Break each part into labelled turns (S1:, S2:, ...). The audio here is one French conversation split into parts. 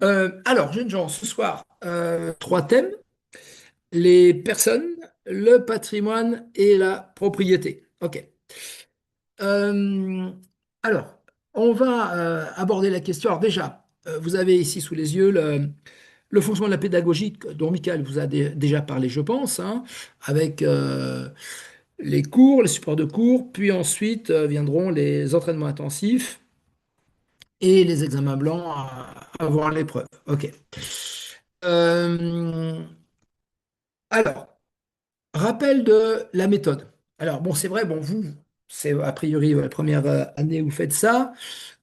S1: Alors, jeunes gens, ce soir, trois thèmes, les personnes, le patrimoine et la propriété. OK. Euh, alors, on va aborder la question. Alors déjà, vous avez ici sous les yeux le fonctionnement de la pédagogie dont Michael vous a déjà parlé, je pense, hein, avec les cours, les supports de cours, puis ensuite viendront les entraînements intensifs et les examens blancs avant l'épreuve. OK. Euh, alors, rappel de la méthode. Alors, bon, c'est vrai, bon, vous, c'est a priori la première année où vous faites ça.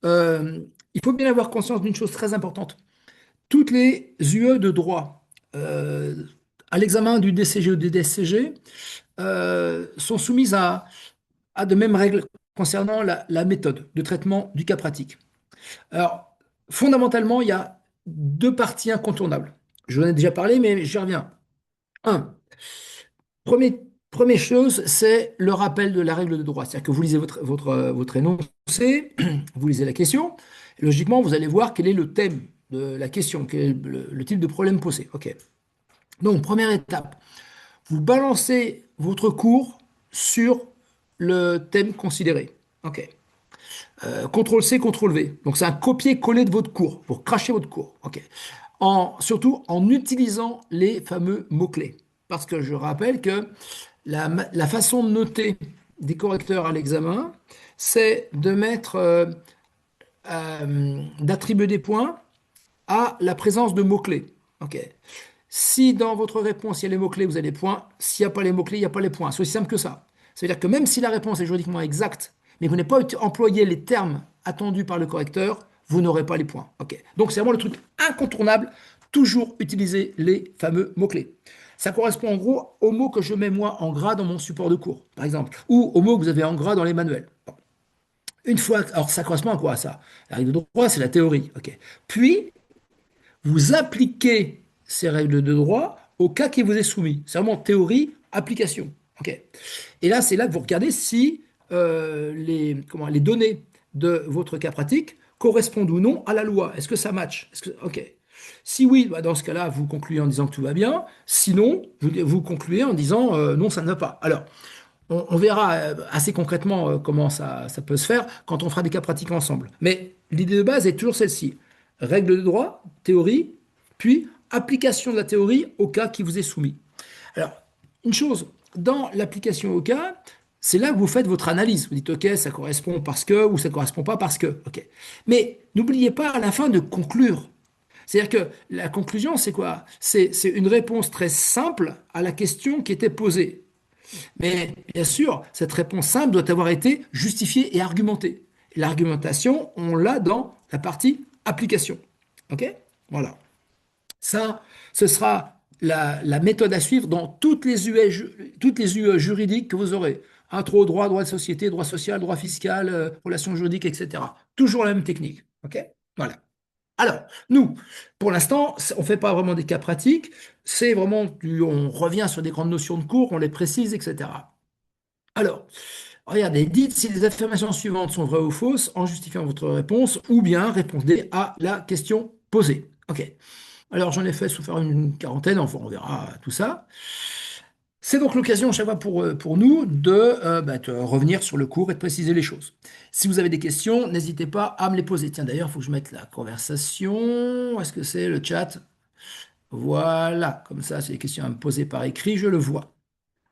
S1: Euh, il faut bien avoir conscience d'une chose très importante. Toutes les UE de droit euh, à l'examen du DCG ou du DSCG sont soumises à de mêmes règles concernant la méthode de traitement du cas pratique. Alors, fondamentalement, il y a deux parties incontournables. Je vous en ai déjà parlé, mais j'y reviens. Un, première chose, c'est le rappel de la règle de droit. C'est-à-dire que vous lisez votre énoncé, vous lisez la question, et logiquement, vous allez voir quel est le thème de la question, quel est le type de problème posé. OK. Donc, première étape, vous balancez votre cours sur le thème considéré. OK. CTRL-C, CTRL-V. Donc, c'est un copier-coller de votre cours pour cracher votre cours. OK. Surtout en utilisant les fameux mots-clés. Parce que je rappelle que la façon de noter des correcteurs à l'examen, c'est de mettre, d'attribuer des points à la présence de mots-clés. OK. Si dans votre réponse, il y a les mots-clés, vous avez des points. S'il n'y a pas les mots-clés, il n'y a pas les points. C'est aussi simple que ça. C'est-à-dire que même si la réponse est juridiquement exacte, mais vous n'avez pas employé les termes attendus par le correcteur, vous n'aurez pas les points. OK. Donc c'est vraiment le truc incontournable. Toujours utiliser les fameux mots-clés. Ça correspond en gros aux mots que je mets moi en gras dans mon support de cours, par exemple, ou aux mots que vous avez en gras dans les manuels. Bon. Une fois, alors ça correspond à quoi ça? La règle de droit, c'est la théorie. OK. Puis, vous appliquez ces règles de droit au cas qui vous est soumis. C'est vraiment théorie, application. OK. Et là, c'est là que vous regardez si les données de votre cas pratique correspondent ou non à la loi. Est-ce que ça match? OK. Si oui, bah, dans ce cas-là, vous concluez en disant que tout va bien. Sinon, vous concluez en disant non, ça ne va pas. Alors, on verra assez concrètement comment ça peut se faire quand on fera des cas pratiques ensemble. Mais l'idée de base est toujours celle-ci. Règle de droit, théorie, puis application de la théorie au cas qui vous est soumis. Alors, une chose, dans l'application au cas, c'est là que vous faites votre analyse. Vous dites, OK, ça correspond parce que, ou ça correspond pas parce que. OK. Mais n'oubliez pas à la fin de conclure. C'est-à-dire que la conclusion, c'est quoi? C'est une réponse très simple à la question qui était posée. Mais bien sûr, cette réponse simple doit avoir été justifiée et argumentée. L'argumentation, on l'a dans la partie application. OK? Voilà. Ça, ce sera la méthode à suivre dans toutes les UE juridiques que vous aurez. Intro, droit, droit de société, droit social, droit fiscal, relations juridiques, etc. Toujours la même technique. OK? Voilà. Alors, nous, pour l'instant, on ne fait pas vraiment des cas pratiques. C'est vraiment, on revient sur des grandes notions de cours, on les précise, etc. Alors, regardez, dites si les affirmations suivantes sont vraies ou fausses en justifiant votre réponse, ou bien répondez à la question posée. OK. Alors, j'en ai fait sous faire une quarantaine, enfin, on verra tout ça. C'est donc l'occasion chaque fois pour nous de revenir sur le cours et de préciser les choses. Si vous avez des questions, n'hésitez pas à me les poser. Tiens, d'ailleurs, il faut que je mette la conversation. Est-ce que c'est le chat? Voilà, comme ça, c'est des questions à me poser par écrit, je le vois.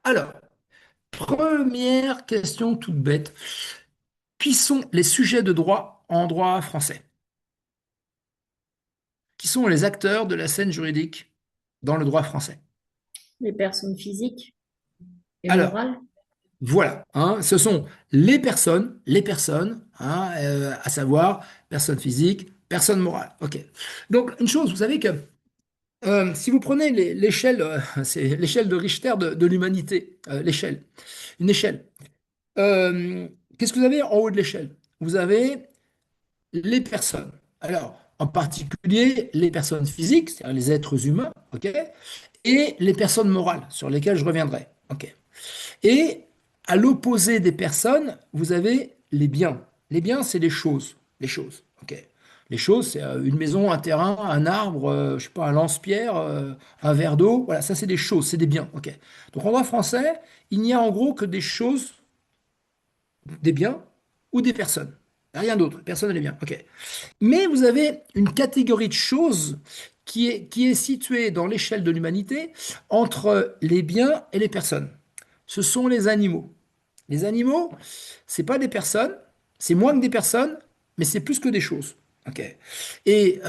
S1: Alors, première question toute bête. Qui sont les sujets de droit en droit français? Qui sont les acteurs de la scène juridique dans le droit français?
S2: Les personnes physiques et
S1: Alors,
S2: morales.
S1: voilà, hein, ce sont les personnes, hein, à savoir personnes physiques, personnes morales. OK. Donc, une chose, vous savez que si vous prenez l'échelle, c'est l'échelle de Richter de l'humanité, une échelle. Euh, Qu'est-ce que vous avez en haut de l'échelle? Vous avez les personnes. Alors, en particulier, les personnes physiques, c'est-à-dire les êtres humains, OK, et les personnes morales, sur lesquelles je reviendrai, OK. Et à l'opposé des personnes, vous avez les biens. Les biens, c'est les choses, OK. Les choses, c'est une maison, un terrain, un arbre, je sais pas, un lance-pierre, un verre d'eau. Voilà, ça c'est des choses, c'est des biens. Ok. Donc en droit français, il n'y a en gros que des choses, des biens ou des personnes. Rien d'autre. Personne et les biens. Ok. Mais vous avez une catégorie de choses qui est située dans l'échelle de l'humanité entre les biens et les personnes. Ce sont les animaux. Les animaux, c'est pas des personnes, c'est moins que des personnes, mais c'est plus que des choses. Ok. Et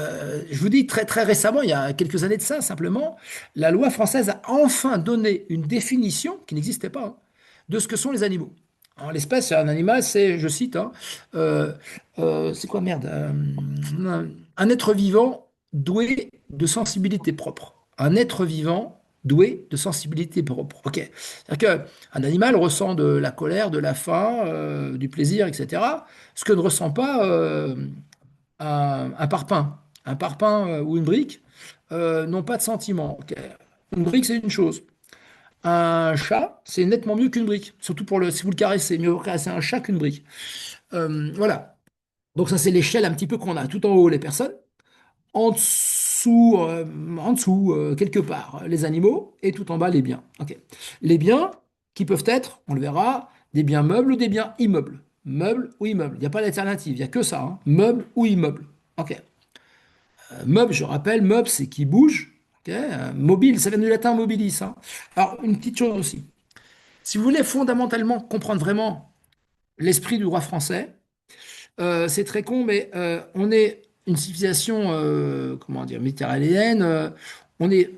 S1: je vous dis très très récemment, il y a quelques années de ça simplement, la loi française a enfin donné une définition qui n'existait pas hein, de ce que sont les animaux. En l'espèce, un animal, c'est, je cite, hein, euh, c'est quoi merde, un être vivant doué de sensibilité propre. Un être vivant doué de sensibilité propre. Ok. C'est-à-dire qu'un animal ressent de la colère, de la faim, du plaisir, etc. Ce que ne ressent pas un parpaing. Un parpaing ou une brique n'ont pas de sentiment. Ok. Une brique, c'est une chose. Un chat, c'est nettement mieux qu'une brique. Surtout pour si vous le caressez, mieux caresser un chat qu'une brique. Voilà. Donc ça, c'est l'échelle un petit peu qu'on a. Tout en haut, les personnes. En dessous quelque part, les animaux. Et tout en bas, les biens. Ok. Les biens qui peuvent être, on le verra, des biens meubles ou des biens immeubles. Meubles ou immeubles. Il n'y a pas d'alternative. Il n'y a que ça. Hein. Meubles ou immeubles. Ok. Meuble, je rappelle, meuble, c'est qui bouge. Ok. Mobile, ça vient du latin mobilis. Hein. Alors, une petite chose aussi. Si vous voulez fondamentalement comprendre vraiment l'esprit du droit français, c'est très con, mais on est une civilisation, comment dire, méditerranéenne. On est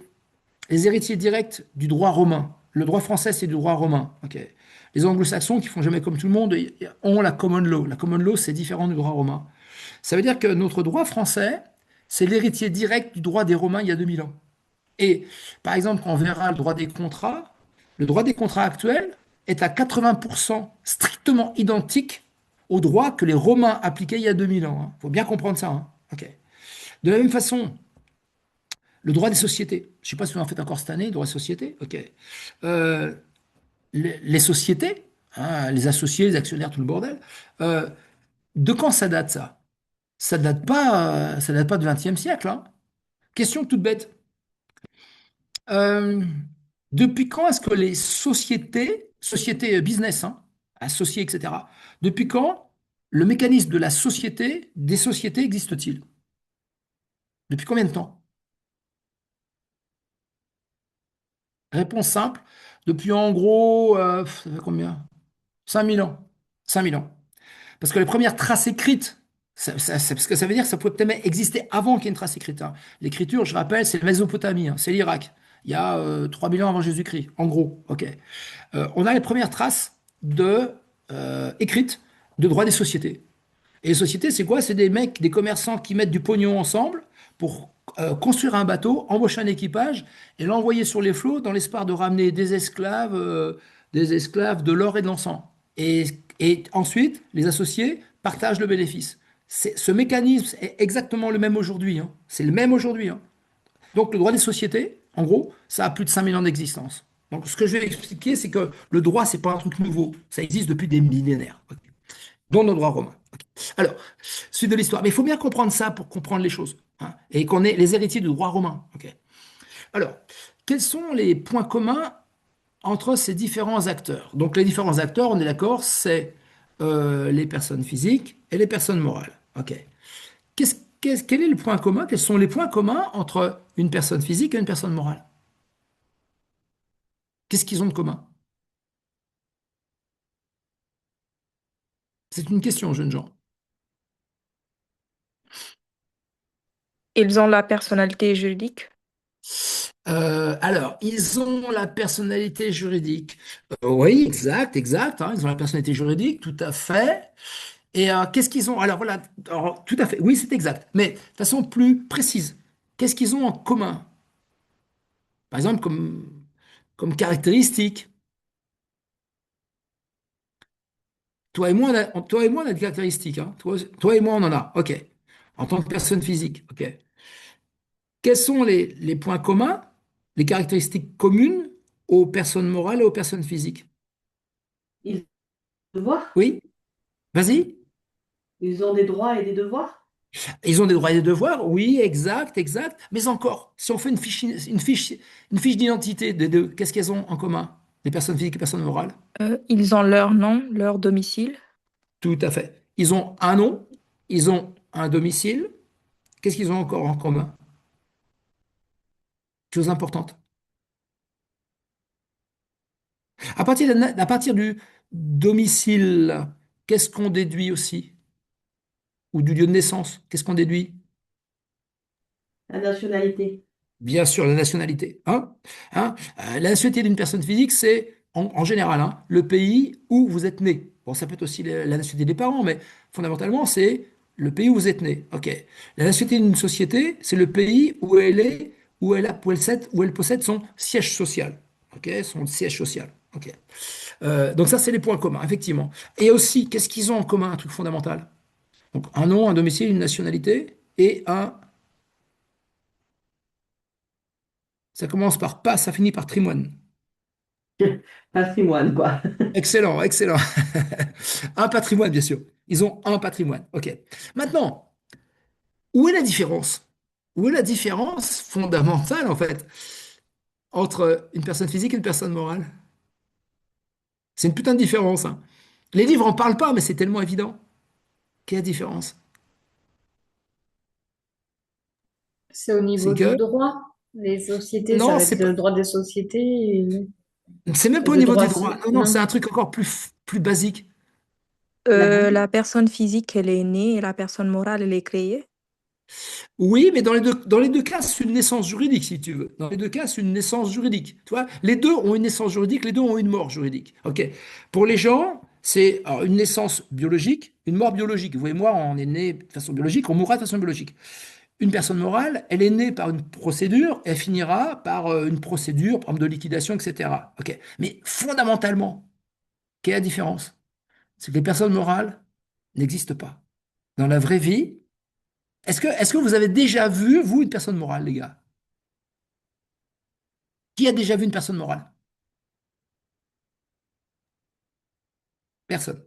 S1: les héritiers directs du droit romain. Le droit français, c'est du droit romain. Ok. Les anglo-saxons, qui font jamais comme tout le monde, ont la common law. La common law, c'est différent du droit romain. Ça veut dire que notre droit français, c'est l'héritier direct du droit des Romains il y a 2000 ans. Et par exemple, quand on verra le droit des contrats actuel est à 80% strictement identique au droit que les Romains appliquaient il y a 2000 ans. Il faut bien comprendre ça. Hein. Ok. De la même façon, le droit des sociétés. Je ne sais pas si vous en faites encore cette année, le droit des sociétés. Ok. Euh, les sociétés, hein, les associés, les actionnaires, tout le bordel. euh, de quand ça date ça? Ça date pas du XXe siècle. Hein. Question toute bête. Euh, depuis quand est-ce que les sociétés business, hein, associées, etc., depuis quand le mécanisme de la société, des sociétés existe-t-il? Depuis combien de temps? Réponse simple, depuis en gros, ça fait combien? 5000 ans. 5000 ans. Parce que les premières traces écrites, parce que ça veut dire que ça pouvait peut-être exister avant qu'il y ait une trace écrite. Hein. L'écriture, je rappelle, c'est la Mésopotamie, hein, c'est l'Irak. Il y a 3000 ans avant Jésus-Christ, en gros. Ok. On a les premières traces écrites de droit des sociétés. Et les sociétés, c'est quoi? C'est des mecs, des commerçants qui mettent du pognon ensemble pour construire un bateau, embaucher un équipage et l'envoyer sur les flots dans l'espoir de ramener des esclaves, de l'or et de l'encens. Et ensuite, les associés partagent le bénéfice. Ce mécanisme est exactement le même aujourd'hui. Hein. C'est le même aujourd'hui. Hein. Donc le droit des sociétés, en gros, ça a plus de 5000 ans d'existence. Donc ce que je vais expliquer, c'est que le droit, c'est pas un truc nouveau. Ça existe depuis des millénaires, ok, dont nos droits romains. Ok. Alors, suite de l'histoire. Mais il faut bien comprendre ça pour comprendre les choses. Hein, et qu'on est les héritiers du droit romain. Ok. Alors, quels sont les points communs entre ces différents acteurs? Donc les différents acteurs, on est d'accord, c'est les personnes physiques et les personnes morales. Ok. Quel est le point commun? Quels sont les points communs entre une personne physique et une personne morale? Qu'est-ce qu'ils ont de commun? C'est une question, jeunes gens.
S3: Ils ont la personnalité juridique.
S1: Alors, ils ont la personnalité juridique. Oui, exact, exact. Hein, ils ont la personnalité juridique, tout à fait. Et qu'est-ce qu'ils ont? Alors voilà, alors, tout à fait. Oui, c'est exact. Mais de façon plus précise, qu'est-ce qu'ils ont en commun? Par exemple, comme caractéristique. Toi et moi, on a des caractéristiques. Hein. Toi et moi, on en a. OK. En tant que personne physique. OK. Quels sont les points communs, les caractéristiques communes aux personnes morales et aux personnes physiques?
S4: Ils ont des devoirs?
S1: Oui? Vas-y.
S4: Ils ont des droits et des devoirs?
S1: Ils ont des droits et des devoirs, oui, exact, exact. Mais encore, si on fait une fiche d'identité des deux, qu'est-ce qu'elles ont en commun, les personnes physiques et les personnes morales?
S3: Ils ont leur nom, leur domicile.
S1: Tout à fait. Ils ont un nom, ils ont un domicile. Qu'est-ce qu'ils ont encore en commun? Chose importante. À partir du domicile, qu'est-ce qu'on déduit aussi? Ou du lieu de naissance, qu'est-ce qu'on déduit?
S4: La nationalité.
S1: Bien sûr, la nationalité. La nationalité d'une personne physique, c'est en général le pays où vous êtes né. Bon, ça peut être aussi la nationalité des parents, mais fondamentalement, c'est le pays où vous êtes né. OK. La nationalité d'une société, c'est le pays où elle est, où elle possède son siège social. OK, son siège social. OK. Donc ça, c'est les points communs, effectivement. Et aussi, qu'est-ce qu'ils ont en commun, un truc fondamental? Donc, un nom, un domicile, une nationalité et un. Ça commence par pas, ça finit par trimoine.
S4: Patrimoine, quoi.
S1: Excellent, excellent. Un patrimoine, bien sûr. Ils ont un patrimoine. OK. Maintenant, où est la différence? Où est la différence fondamentale, en fait, entre une personne physique et une personne morale? C'est une putain de différence, hein. Les livres en parlent pas, mais c'est tellement évident. Quelle est la différence?
S2: C'est au niveau
S1: C'est
S2: du
S1: que,
S2: droit. Les sociétés, ça
S1: non,
S2: va être
S1: c'est pas,
S2: le droit des sociétés
S1: c'est même
S2: et
S1: pas au
S2: le
S1: niveau
S2: droit
S1: des droits.
S2: civil.
S1: Non, non, c'est
S2: Non.
S1: un truc encore plus basique.
S4: La vie.
S3: La personne physique, elle est née et la personne morale, elle est créée.
S1: Oui, mais dans les deux cas, c'est une naissance juridique, si tu veux. Dans les deux cas, c'est une naissance juridique. Tu vois, les deux ont une naissance juridique, les deux ont une mort juridique. OK. Pour les gens, c'est alors, une naissance biologique, une mort biologique. Vous et moi, on est né de façon biologique, on mourra de façon biologique. Une personne morale, elle est née par une procédure, elle finira par une procédure, par exemple, de liquidation, etc. OK. Mais fondamentalement, quelle est la différence? C'est que les personnes morales n'existent pas. Dans la vraie vie, est-ce que vous avez déjà vu, vous, une personne morale, les gars? Qui a déjà vu une personne morale? Personne.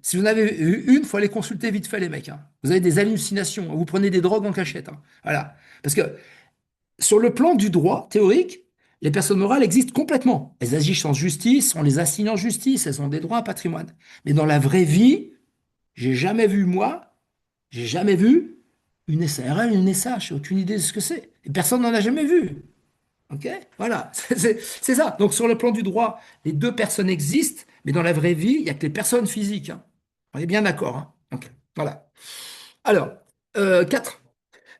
S1: Si vous en avez vu une, il faut aller consulter vite fait les mecs, hein. Vous avez des hallucinations, hein. Vous prenez des drogues en cachette, hein. Voilà. Parce que sur le plan du droit théorique, les personnes morales existent complètement. Elles agissent en justice, on les assigne en justice, elles ont des droits à patrimoine. Mais dans la vraie vie, j'ai jamais vu, moi, j'ai jamais vu une SARL, une SH, j'ai aucune idée de ce que c'est. Et personne n'en a jamais vu. OK? Voilà, c'est ça. Donc, sur le plan du droit, les deux personnes existent, mais dans la vraie vie, il n'y a que les personnes physiques, hein. On est bien d'accord, hein? OK, voilà. Alors, 4.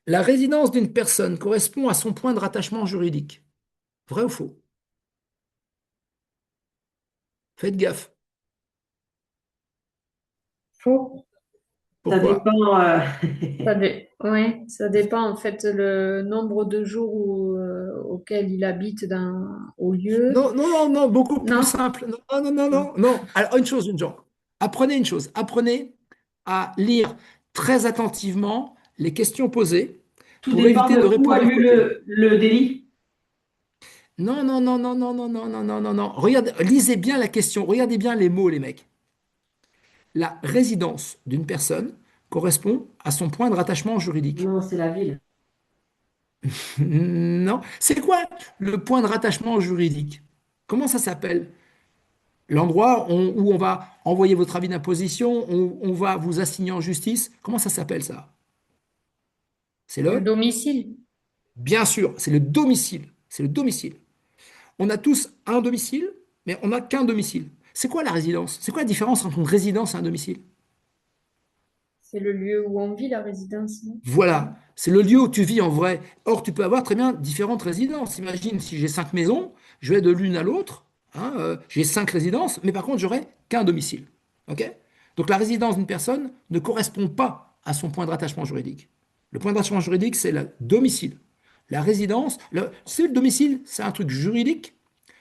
S1: La résidence d'une personne correspond à son point de rattachement juridique. Vrai ou faux? Faites gaffe.
S2: Faux.
S4: Ça
S1: Pourquoi?
S4: dépend.
S2: Ouais, ça dépend en fait le nombre de jours auquel il habite au lieu.
S1: Non, non, non, non, beaucoup plus
S2: Non?
S1: simple. Non, non, non,
S2: Non.
S1: non, non. Alors, une chose. Apprenez une chose. Apprenez à lire très attentivement les questions posées
S4: Tout
S1: pour
S4: dépend
S1: éviter de
S4: de où a
S1: répondre à
S4: lieu
S1: côté.
S4: le délit.
S1: Non, non, non, non, non, non, non, non, non, non, non. Regardez, lisez bien la question, regardez bien les mots, les mecs. La résidence d'une personne correspond à son point de rattachement juridique.
S4: Non, c'est la ville.
S1: Non. C'est quoi le point de rattachement juridique? Comment ça s'appelle? L'endroit où on va envoyer votre avis d'imposition, on va vous assigner en justice. Comment ça s'appelle ça? C'est
S2: Le
S1: le?
S2: domicile.
S1: Bien sûr, c'est le domicile. C'est le domicile. On a tous un domicile, mais on n'a qu'un domicile. C'est quoi la résidence? C'est quoi la différence entre une résidence et un domicile?
S2: C'est le lieu où on vit, la résidence, non?
S1: Voilà, c'est le lieu où tu vis en vrai. Or, tu peux avoir très bien différentes résidences. Imagine si j'ai 5 maisons, je vais de l'une à l'autre, hein, j'ai 5 résidences, mais par contre, j'aurai qu'un domicile. OK? Donc, la résidence d'une personne ne correspond pas à son point de rattachement juridique. Le point de rattachement juridique, c'est le domicile. La résidence, le domicile, c'est un truc juridique.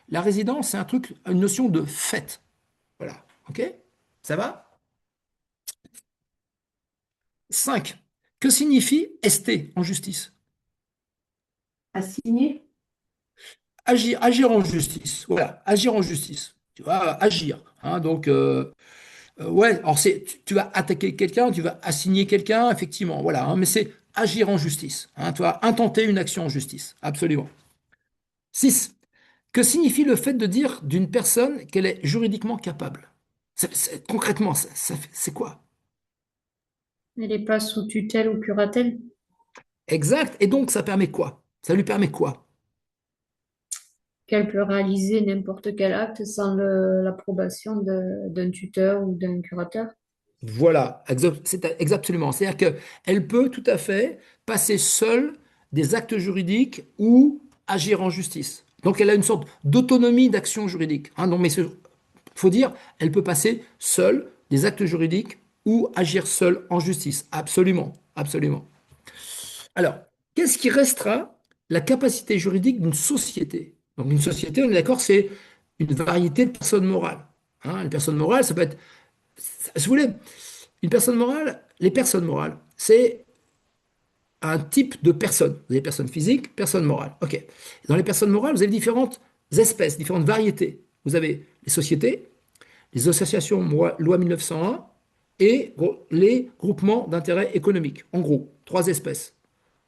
S1: La résidence, c'est un truc, une notion de fait. Voilà. OK? Ça va? 5. Que signifie ester en justice?
S4: Assigné?
S1: Agir en justice. Voilà, agir en justice. Tu vois, agir, hein. Donc, Ouais, alors tu vas attaquer quelqu'un, tu vas assigner quelqu'un, effectivement, voilà, hein, mais c'est agir en justice, hein, tu vas intenter une action en justice, absolument. 6. Que signifie le fait de dire d'une personne qu'elle est juridiquement capable? Concrètement, c'est quoi?
S2: Elle n'est pas sous tutelle ou curatelle,
S1: Exact, et donc ça permet quoi? Ça lui permet quoi?
S2: qu'elle peut réaliser n'importe quel acte sans l'approbation d'un tuteur ou d'un curateur.
S1: Voilà, c'est exactement. C'est-à-dire qu'elle peut tout à fait passer seule des actes juridiques ou agir en justice. Donc elle a une sorte d'autonomie d'action juridique, hein. Non, mais il faut dire, elle peut passer seule des actes juridiques ou agir seule en justice. Absolument, absolument. Alors, qu'est-ce qui restera la capacité juridique d'une société? Donc une société, on est d'accord, c'est une variété de personnes morales, hein. Une personne morale, ça peut être, si vous voulez, une personne morale, les personnes morales, c'est un type de personne. Vous avez personnes physiques, personnes morales. OK. Dans les personnes morales, vous avez différentes espèces, différentes variétés. Vous avez les sociétés, les associations loi 1901 et les groupements d'intérêt économique. En gros, trois espèces.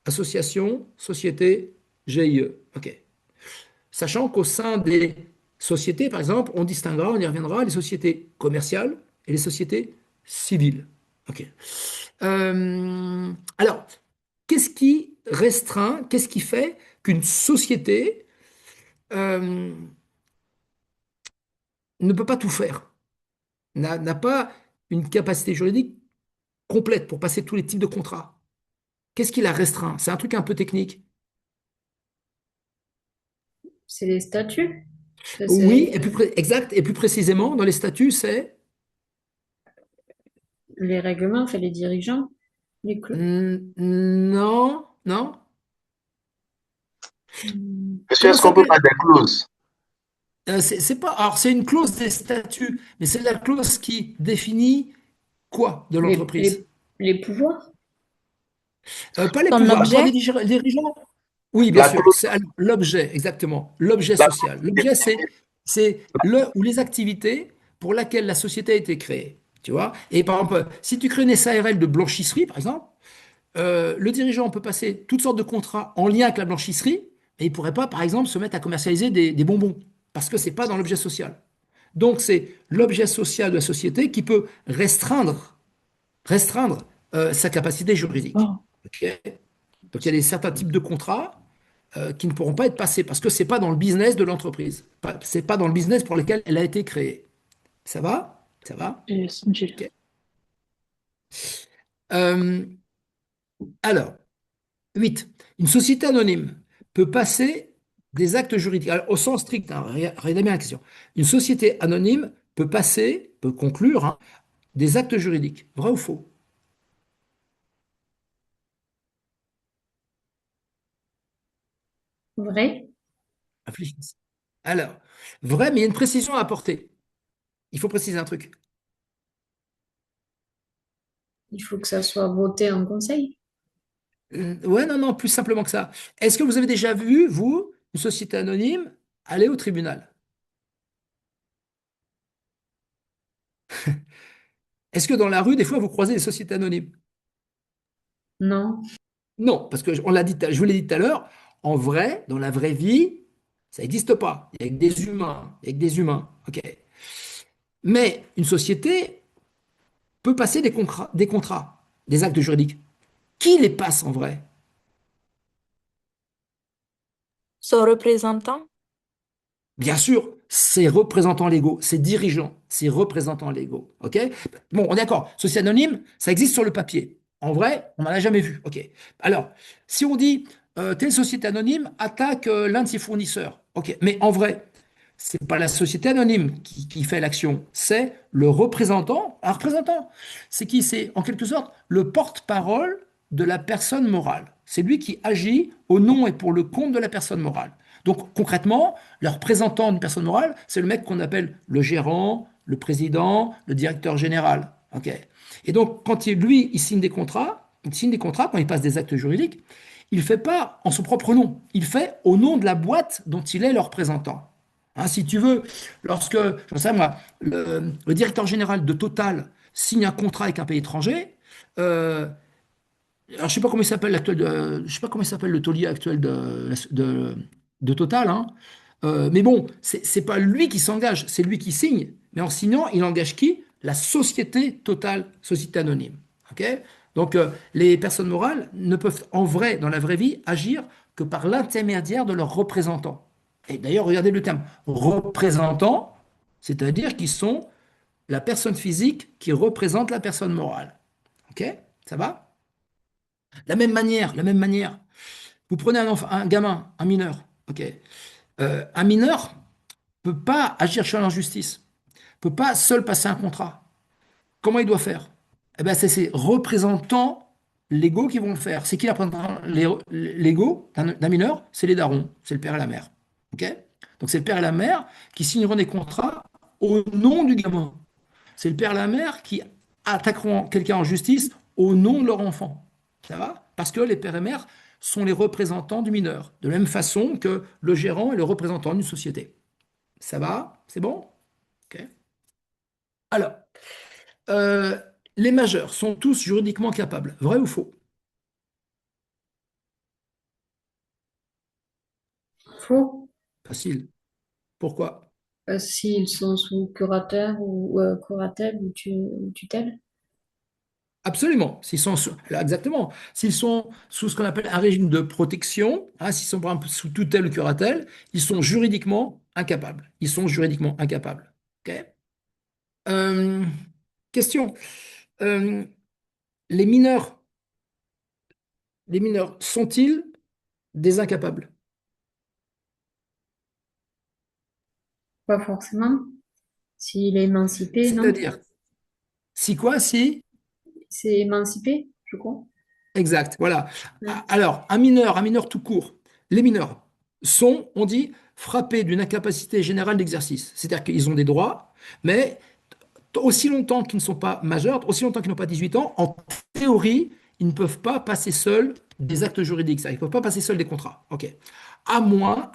S1: Association, société, GIE. OK. Sachant qu'au sein des sociétés, par exemple, on distinguera, on y reviendra, les sociétés commerciales et les sociétés civiles. OK. Alors, qu'est-ce qui restreint, qu'est-ce qui fait qu'une société euh, ne peut pas tout faire, n'a pas une capacité juridique complète pour passer tous les types de contrats? Qu'est-ce qui la restreint? C'est un truc un peu technique.
S2: C'est les statuts. Ça,
S1: Oui,
S2: c'est
S1: et exact, et plus précisément, dans les statuts, c'est
S2: les règlements, fait les dirigeants,
S1: non, non.
S5: Monsieur,
S1: Comment
S5: est-ce
S1: ça
S5: qu'on peut
S1: s'appelle?
S5: pas des clauses?
S1: C'est pas. Alors, c'est une clause des statuts, mais c'est la clause qui définit quoi de
S2: les,
S1: l'entreprise?
S2: les, les pouvoirs.
S1: Pas les
S3: Son
S1: pouvoirs. Pour
S3: objet?
S1: les dirigeants, oui, bien
S5: La
S1: sûr.
S5: clause,
S1: C'est alors, l'objet, exactement. L'objet
S5: la
S1: social. L'objet, c'est le ou les activités pour laquelle la société a été créée. Tu vois? Et par exemple, si tu crées une SARL de blanchisserie, par exemple, le dirigeant peut passer toutes sortes de contrats en lien avec la blanchisserie, mais il ne pourrait pas, par exemple, se mettre à commercialiser des bonbons, parce que ce n'est pas dans l'objet social. Donc, c'est l'objet social de la société qui peut restreindre sa capacité juridique.
S3: Oh.
S1: Ok. Donc, il y a certains types de contrats qui ne pourront pas être passés parce que ce n'est pas dans le business de l'entreprise. Ce n'est pas dans le business pour lequel elle a été créée. Ça va? Ça va? Ok. Euh, alors, 8. Une société anonyme peut passer des actes juridiques. Alors, au sens strict, hein, regardez bien la question. Une société anonyme peut passer, peut conclure, hein, des actes juridiques. Vrai ou faux?
S2: Vrai.
S1: Réfléchissez. Alors, vrai, mais il y a une précision à apporter. Il faut préciser un truc.
S2: Il faut que ça soit voté en conseil.
S1: Ouais, non, non, plus simplement que ça. Est-ce que vous avez déjà vu, vous, une société anonyme, aller au tribunal? Est-ce que dans la rue, des fois, vous croisez des sociétés anonymes?
S2: Non.
S1: Non, parce que on l'a dit, je vous l'ai dit tout à l'heure, en vrai, dans la vraie vie, ça n'existe pas. Il y a que des humains. Il y a que des humains. OK. Mais une société peut passer des actes juridiques. Qui les passe en vrai?
S3: Son représentant?
S1: Bien sûr, ses représentants légaux, ses dirigeants, ses représentants légaux. OK? Bon, on est d'accord. Société anonyme, ça existe sur le papier. En vrai, on n'en a jamais vu. OK. Alors, si on dit telle société anonyme attaque l'un de ses fournisseurs. OK. Mais en vrai, c'est pas la société anonyme qui fait l'action, c'est le représentant. Un représentant, c'est qui? C'est en quelque sorte le porte-parole de la personne morale. C'est lui qui agit au nom et pour le compte de la personne morale. Donc concrètement, le représentant d'une personne morale, c'est le mec qu'on appelle le gérant, le président, le directeur général. Ok. Et donc quand il signe des contrats, quand il passe des actes juridiques, il ne fait pas en son propre nom, il fait au nom de la boîte dont il est le représentant. Hein, si tu veux, lorsque, je sais moi, le directeur général de Total signe un contrat avec un pays étranger, euh, alors je sais pas comment il s'appelle je sais pas comment il s'appelle le taulier actuel de Total, hein. Mais bon, c'est pas lui qui s'engage, c'est lui qui signe. Mais en signant, il engage qui? La société Total, société anonyme. Ok. Donc les personnes morales ne peuvent en vrai, dans la vraie vie, agir que par l'intermédiaire de leurs représentants. Et d'ailleurs, regardez le terme représentant, c'est-à-dire qu'ils sont la personne physique qui représente la personne morale. Ok? Ça va? La même manière, vous prenez un gamin, un mineur, ok? Un mineur peut pas agir sur l'injustice, peut pas seul passer un contrat. Comment il doit faire? Eh ben, c'est ses représentants légaux qui vont le faire. C'est qui les représentants légaux d'un mineur? C'est les darons, c'est le père et la mère. Ok. Donc c'est le père et la mère qui signeront des contrats au nom du gamin. C'est le père et la mère qui attaqueront quelqu'un en justice au nom de leur enfant. Ça va? Parce que les pères et mères sont les représentants du mineur, de la même façon que le gérant est le représentant d'une société. Ça va? C'est bon? Ok. Alors, euh, les majeurs sont tous juridiquement capables. Vrai ou faux?
S2: Faux.
S1: Facile. Pourquoi?
S2: S'ils sont sous curatelle ou curatelle ou tutelle.
S1: Absolument. Alors, exactement. S'ils sont sous ce qu'on appelle un régime de protection, hein, s'ils sont par exemple sous tutelle ou curatelle, ils sont juridiquement incapables. Ils sont juridiquement incapables. Ok. Euh, question. Euh, les mineurs, les mineurs sont-ils des incapables?
S2: Pas forcément. S'il est émancipé, non?
S1: C'est-à-dire, si quoi? Si?
S2: C'est émancipé, je crois.
S1: Exact, voilà.
S2: Ouais.
S1: Alors, un mineur tout court, les mineurs sont, on dit, frappés d'une incapacité générale d'exercice. C'est-à-dire qu'ils ont des droits, mais aussi longtemps qu'ils ne sont pas majeurs, aussi longtemps qu'ils n'ont pas 18 ans, en théorie, ils ne peuvent pas passer seuls des actes juridiques. Ils ne peuvent pas passer seuls des contrats. OK. À moins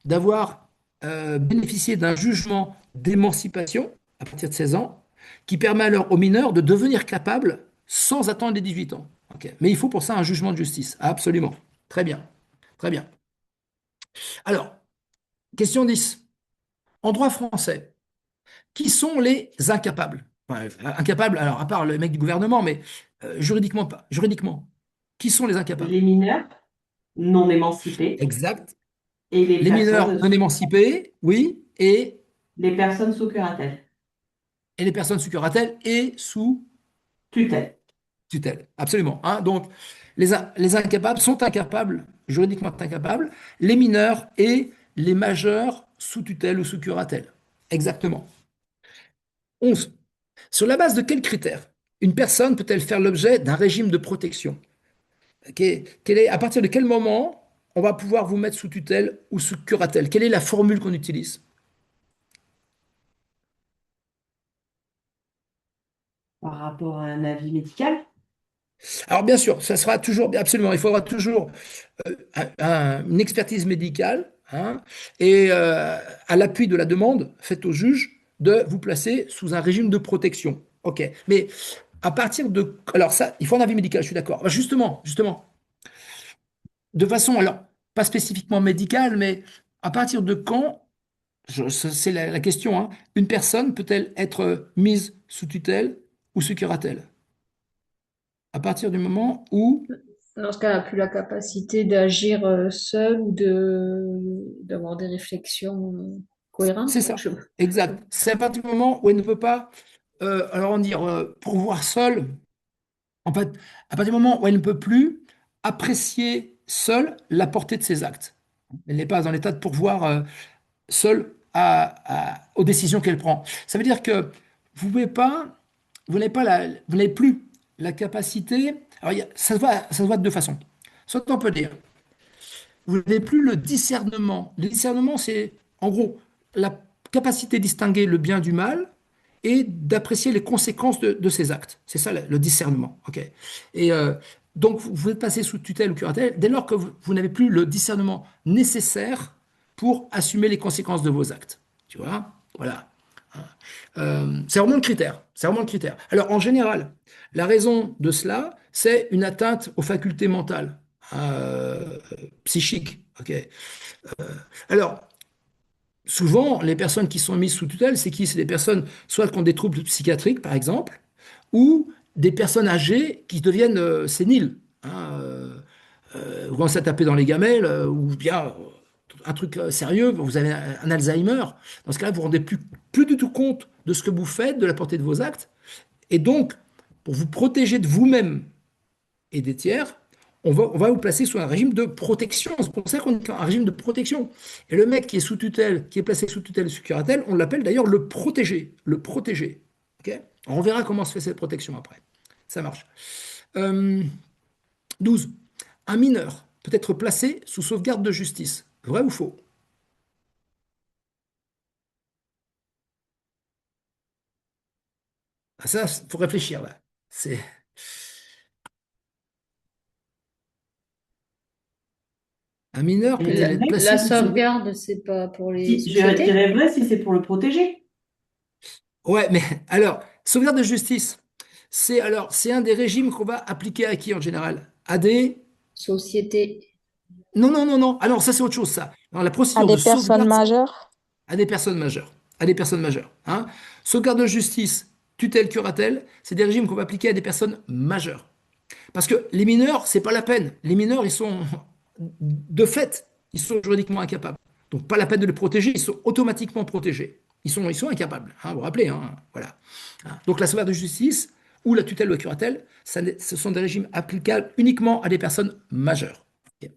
S1: d'avoir bénéficié d'un jugement d'émancipation à partir de 16 ans, qui permet alors aux mineurs de devenir capables sans attendre les 18 ans. OK. Mais il faut pour ça un jugement de justice. Absolument. Très bien. Très bien. Alors, question 10. En droit français, qui sont les incapables? Enfin, incapables, alors à part le mec du gouvernement, mais juridiquement pas. Juridiquement, qui sont les incapables?
S4: Les mineurs non émancipés
S1: Exact.
S4: et
S1: Les mineurs non émancipés, oui,
S4: les personnes sous curatelle,
S1: et les personnes sous curatelle et sous
S4: tutelle.
S1: tutelle. Absolument. Hein. Donc, les incapables sont incapables, juridiquement incapables, les mineurs et les majeurs sous tutelle ou sous curatelle. Exactement. 11. Sur la base de quels critères une personne peut-elle faire l'objet d'un régime de protection? À partir de quel moment on va pouvoir vous mettre sous tutelle ou sous curatelle? Quelle est la formule qu'on utilise?
S4: Par rapport à un avis médical,
S1: Alors bien sûr, ça sera toujours, absolument, il faudra toujours une expertise médicale, hein, et à l'appui de la demande faite au juge de vous placer sous un régime de protection. OK. Mais à partir de... Alors ça, il faut un avis médical, je suis d'accord. Justement, de façon, alors, pas spécifiquement médicale, mais à partir de quand, c'est la question, hein, une personne peut-elle être mise sous tutelle ou sous curatelle? À partir du moment où...
S2: Lorsqu'elle n'a plus la capacité d'agir seule ou d'avoir des réflexions
S1: C'est
S2: cohérentes.
S1: ça, exact. C'est à partir du moment où elle ne peut pas, alors on dire, pourvoir seule, en fait, à partir du moment où elle ne peut plus apprécier seule la portée de ses actes. Elle n'est pas dans l'état de pourvoir seule aux décisions qu'elle prend. Ça veut dire que vous pouvez pas, vous n'avez plus la capacité. Alors, ça se voit de deux façons. Soit on peut dire, vous n'avez plus le discernement. Le discernement, c'est en gros la capacité de distinguer le bien du mal et d'apprécier les conséquences de ses actes. C'est ça le discernement. Ok. Et donc, vous êtes passé sous tutelle ou curatelle dès lors que vous n'avez plus le discernement nécessaire pour assumer les conséquences de vos actes. Tu vois? Voilà. C'est vraiment le critère. C'est vraiment le critère. Alors, en général, la raison de cela, c'est une atteinte aux facultés mentales, psychiques. Ok. Alors, souvent, les personnes qui sont mises sous tutelle, c'est qui? C'est des personnes soit qui ont des troubles psychiatriques, par exemple, ou des personnes âgées qui deviennent séniles. Vous commencez à taper dans les gamelles, ou bien un truc sérieux, vous avez un Alzheimer. Dans ce cas-là, vous ne vous rendez plus du tout compte de ce que vous faites, de la portée de vos actes. Et donc, pour vous protéger de vous-même et des tiers, on va vous placer sous un régime de protection. C'est pour ça qu'on est un régime de protection. Et le mec qui est sous tutelle, qui est placé sous tutelle, sous curatelle, on l'appelle d'ailleurs le protégé. Le protégé. Ok. On verra comment se fait cette protection après. Ça marche. Euh, 12. Un mineur peut être placé sous sauvegarde de justice. Vrai ou faux? Ah, ça, faut réfléchir là. C'est un mineur
S4: Et
S1: peut-il
S2: La,
S1: être placé
S2: la
S1: sous sauvegarde?
S2: sauvegarde, c'est pas pour les
S4: Si, je
S2: sociétés?
S4: dirais vrai si c'est pour le protéger.
S1: Ouais, mais alors, sauvegarde de justice, c'est un des régimes qu'on va appliquer à qui en général? À des...
S2: Société.
S1: Non, non, non, non. Alors, ça, c'est autre chose, ça. Alors, la
S3: À
S1: procédure de
S3: des personnes
S1: sauvegarde, c'est
S3: majeures?
S1: à des personnes majeures. À des personnes majeures. Hein. Sauvegarde de justice, tutelle, curatelle, c'est des régimes qu'on va appliquer à des personnes majeures. Parce que les mineurs, c'est pas la peine. Les mineurs, ils sont, de fait, ils sont juridiquement incapables. Donc, pas la peine de les protéger, ils sont automatiquement protégés. Ils sont incapables, hein, vous vous rappelez, hein, voilà. Hein. Donc, la sauvegarde de justice ou la tutelle ou la curatelle, ce sont des régimes applicables uniquement à des personnes majeures. Ok.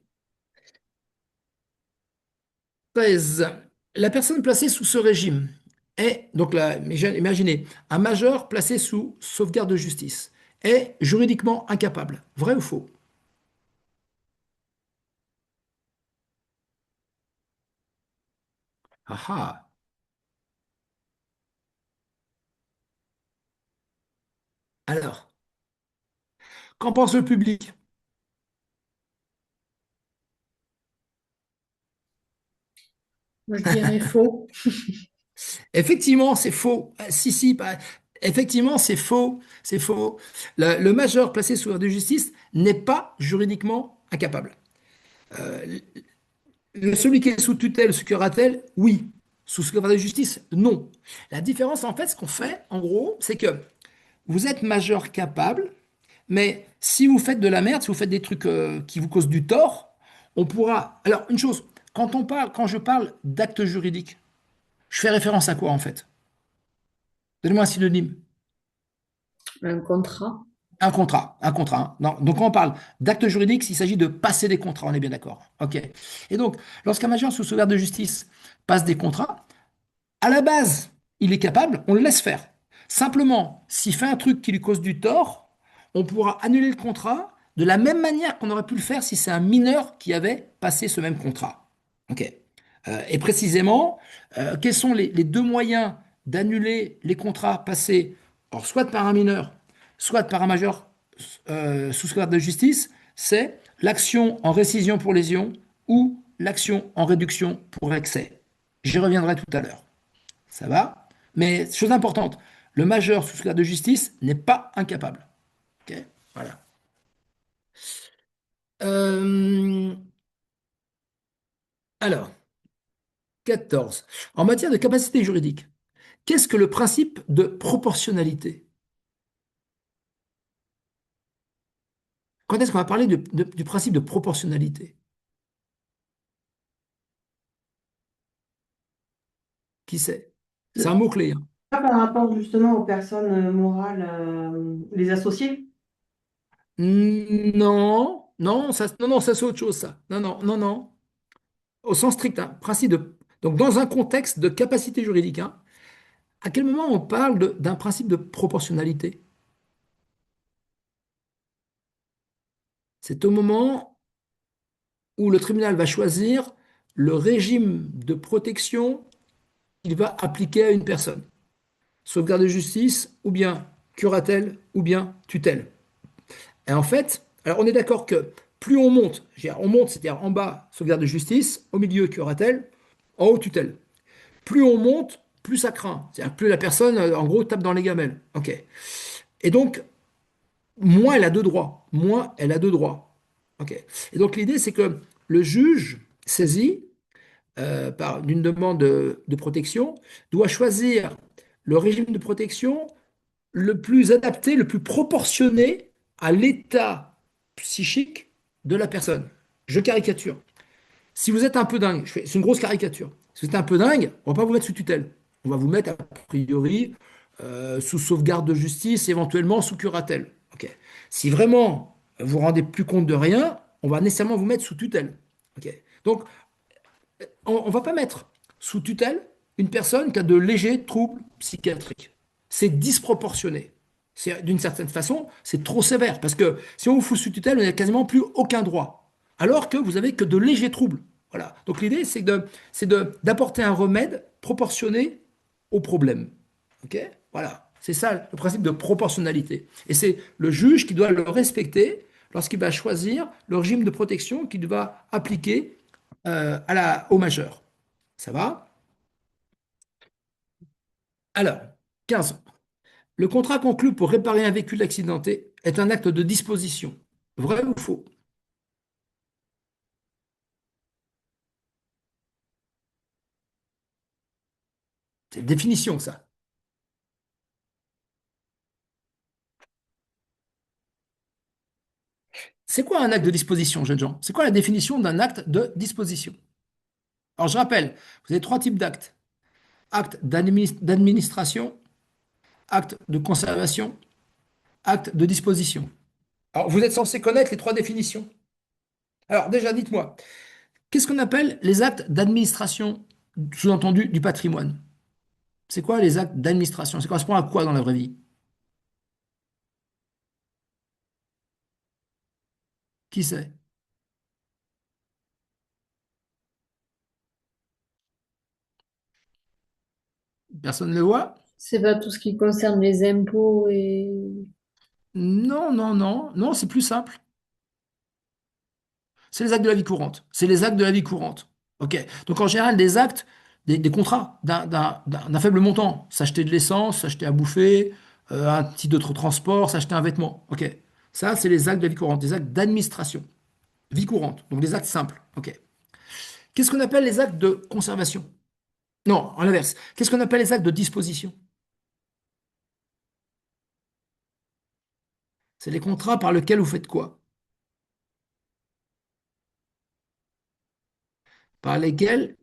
S1: 13. La personne placée sous ce régime est, donc là, imaginez, un majeur placé sous sauvegarde de justice est juridiquement incapable. Vrai ou faux? Ah ah. Alors, qu'en pense le public?
S2: Moi, je dirais faux.
S1: Effectivement, c'est faux. Ah, si, si, effectivement, c'est faux. C'est faux. Le majeur placé sous ordre de justice n'est pas juridiquement incapable. Euh, Celui qui est sous tutelle, sous curatelle, oui. Sous secrétaire de justice, non. La différence, en fait, ce qu'on fait, en gros, c'est que vous êtes majeur capable, mais si vous faites de la merde, si vous faites des trucs qui vous causent du tort, on pourra. Alors, une chose, quand je parle d'acte juridique, je fais référence à quoi en fait? Donnez-moi un synonyme.
S2: Un contrat.
S1: Un contrat, un contrat. Hein. Non. Donc, quand on parle d'acte juridique, il s'agit de passer des contrats, on est bien d'accord. OK. Et donc, lorsqu'un majeur sous sauvegarde de justice passe des contrats, à la base, il est capable, on le laisse faire. Simplement, s'il fait un truc qui lui cause du tort, on pourra annuler le contrat de la même manière qu'on aurait pu le faire si c'est un mineur qui avait passé ce même contrat. OK. Et précisément, quels sont les deux moyens d'annuler les contrats passés, alors, soit par un mineur, soit par un majeur sous secret de justice? C'est l'action en récision pour lésion ou l'action en réduction pour excès. J'y reviendrai tout à l'heure. Ça va? Mais chose importante, le majeur sous secret de justice n'est pas incapable. Ok. Voilà. Euh, alors, 14. En matière de capacité juridique, qu'est-ce que le principe de proportionnalité? Quand est-ce qu'on va parler du principe de proportionnalité? Qui sait? C'est un mot-clé. Hein.
S4: Pas par rapport justement aux personnes morales, les associés.
S1: Non, non, ça c'est autre chose, ça. Non, non, non, non. Au sens strict, hein, principe de. Donc, dans un contexte de capacité juridique, hein, à quel moment on parle d'un principe de proportionnalité? C'est au moment où le tribunal va choisir le régime de protection qu'il va appliquer à une personne. Sauvegarde de justice, ou bien curatelle, ou bien tutelle. Et en fait, alors on est d'accord que plus on monte, c'est-à-dire en bas, sauvegarde de justice, au milieu, curatelle, en haut tutelle. Plus on monte, plus ça craint. C'est-à-dire plus la personne, en gros, tape dans les gamelles. OK. Et donc, moins elle a de droits. Moins elle a de droits. OK. Et donc, l'idée, c'est que le juge saisi d'une demande de protection doit choisir le régime de protection le plus adapté, le plus proportionné à l'état psychique de la personne. Je caricature. Si vous êtes un peu dingue, c'est une grosse caricature. Si vous êtes un peu dingue, on ne va pas vous mettre sous tutelle. On va vous mettre a priori sous sauvegarde de justice, éventuellement sous curatelle. Ok. Si vraiment vous vous rendez plus compte de rien, on va nécessairement vous mettre sous tutelle. Ok. Donc, on ne va pas mettre sous tutelle une personne qui a de légers troubles psychiatriques. C'est disproportionné. D'une certaine façon, c'est trop sévère parce que si on vous fout sous tutelle, on n'a quasiment plus aucun droit, alors que vous avez que de légers troubles. Voilà. Donc l'idée, d'apporter un remède proportionné au problème. Ok. Voilà. C'est ça le principe de proportionnalité. Et c'est le juge qui doit le respecter lorsqu'il va choisir le régime de protection qu'il va appliquer au majeur. Ça va? Alors, 15. Le contrat conclu pour réparer un véhicule accidenté est un acte de disposition. Vrai ou faux? C'est une définition, ça. C'est quoi un acte de disposition, jeunes gens? C'est quoi la définition d'un acte de disposition? Alors, je rappelle, vous avez trois types d'actes. Acte d'administration, acte de conservation, acte de disposition. Alors, vous êtes censé connaître les trois définitions. Alors, déjà, dites-moi, qu'est-ce qu'on appelle les actes d'administration, sous-entendu du patrimoine? C'est quoi les actes d'administration? Ça correspond à quoi dans la vraie vie? Qui c'est? Personne ne le voit?
S2: C'est pas tout ce qui concerne les impôts et...
S1: Non, non, non, non, c'est plus simple. C'est les actes de la vie courante. C'est les actes de la vie courante. OK. Donc en général, des actes, des contrats d'un faible montant. S'acheter de l'essence, s'acheter à bouffer, un petit d'autre transport, s'acheter un vêtement. OK. Ça, c'est les actes de la vie courante, des actes d'administration. Vie courante. Donc des actes simples. OK. Qu'est-ce qu'on appelle les actes de conservation? Non, en l'inverse. Qu'est-ce qu'on appelle les actes de disposition? C'est les contrats par lesquels vous faites quoi? Par lesquels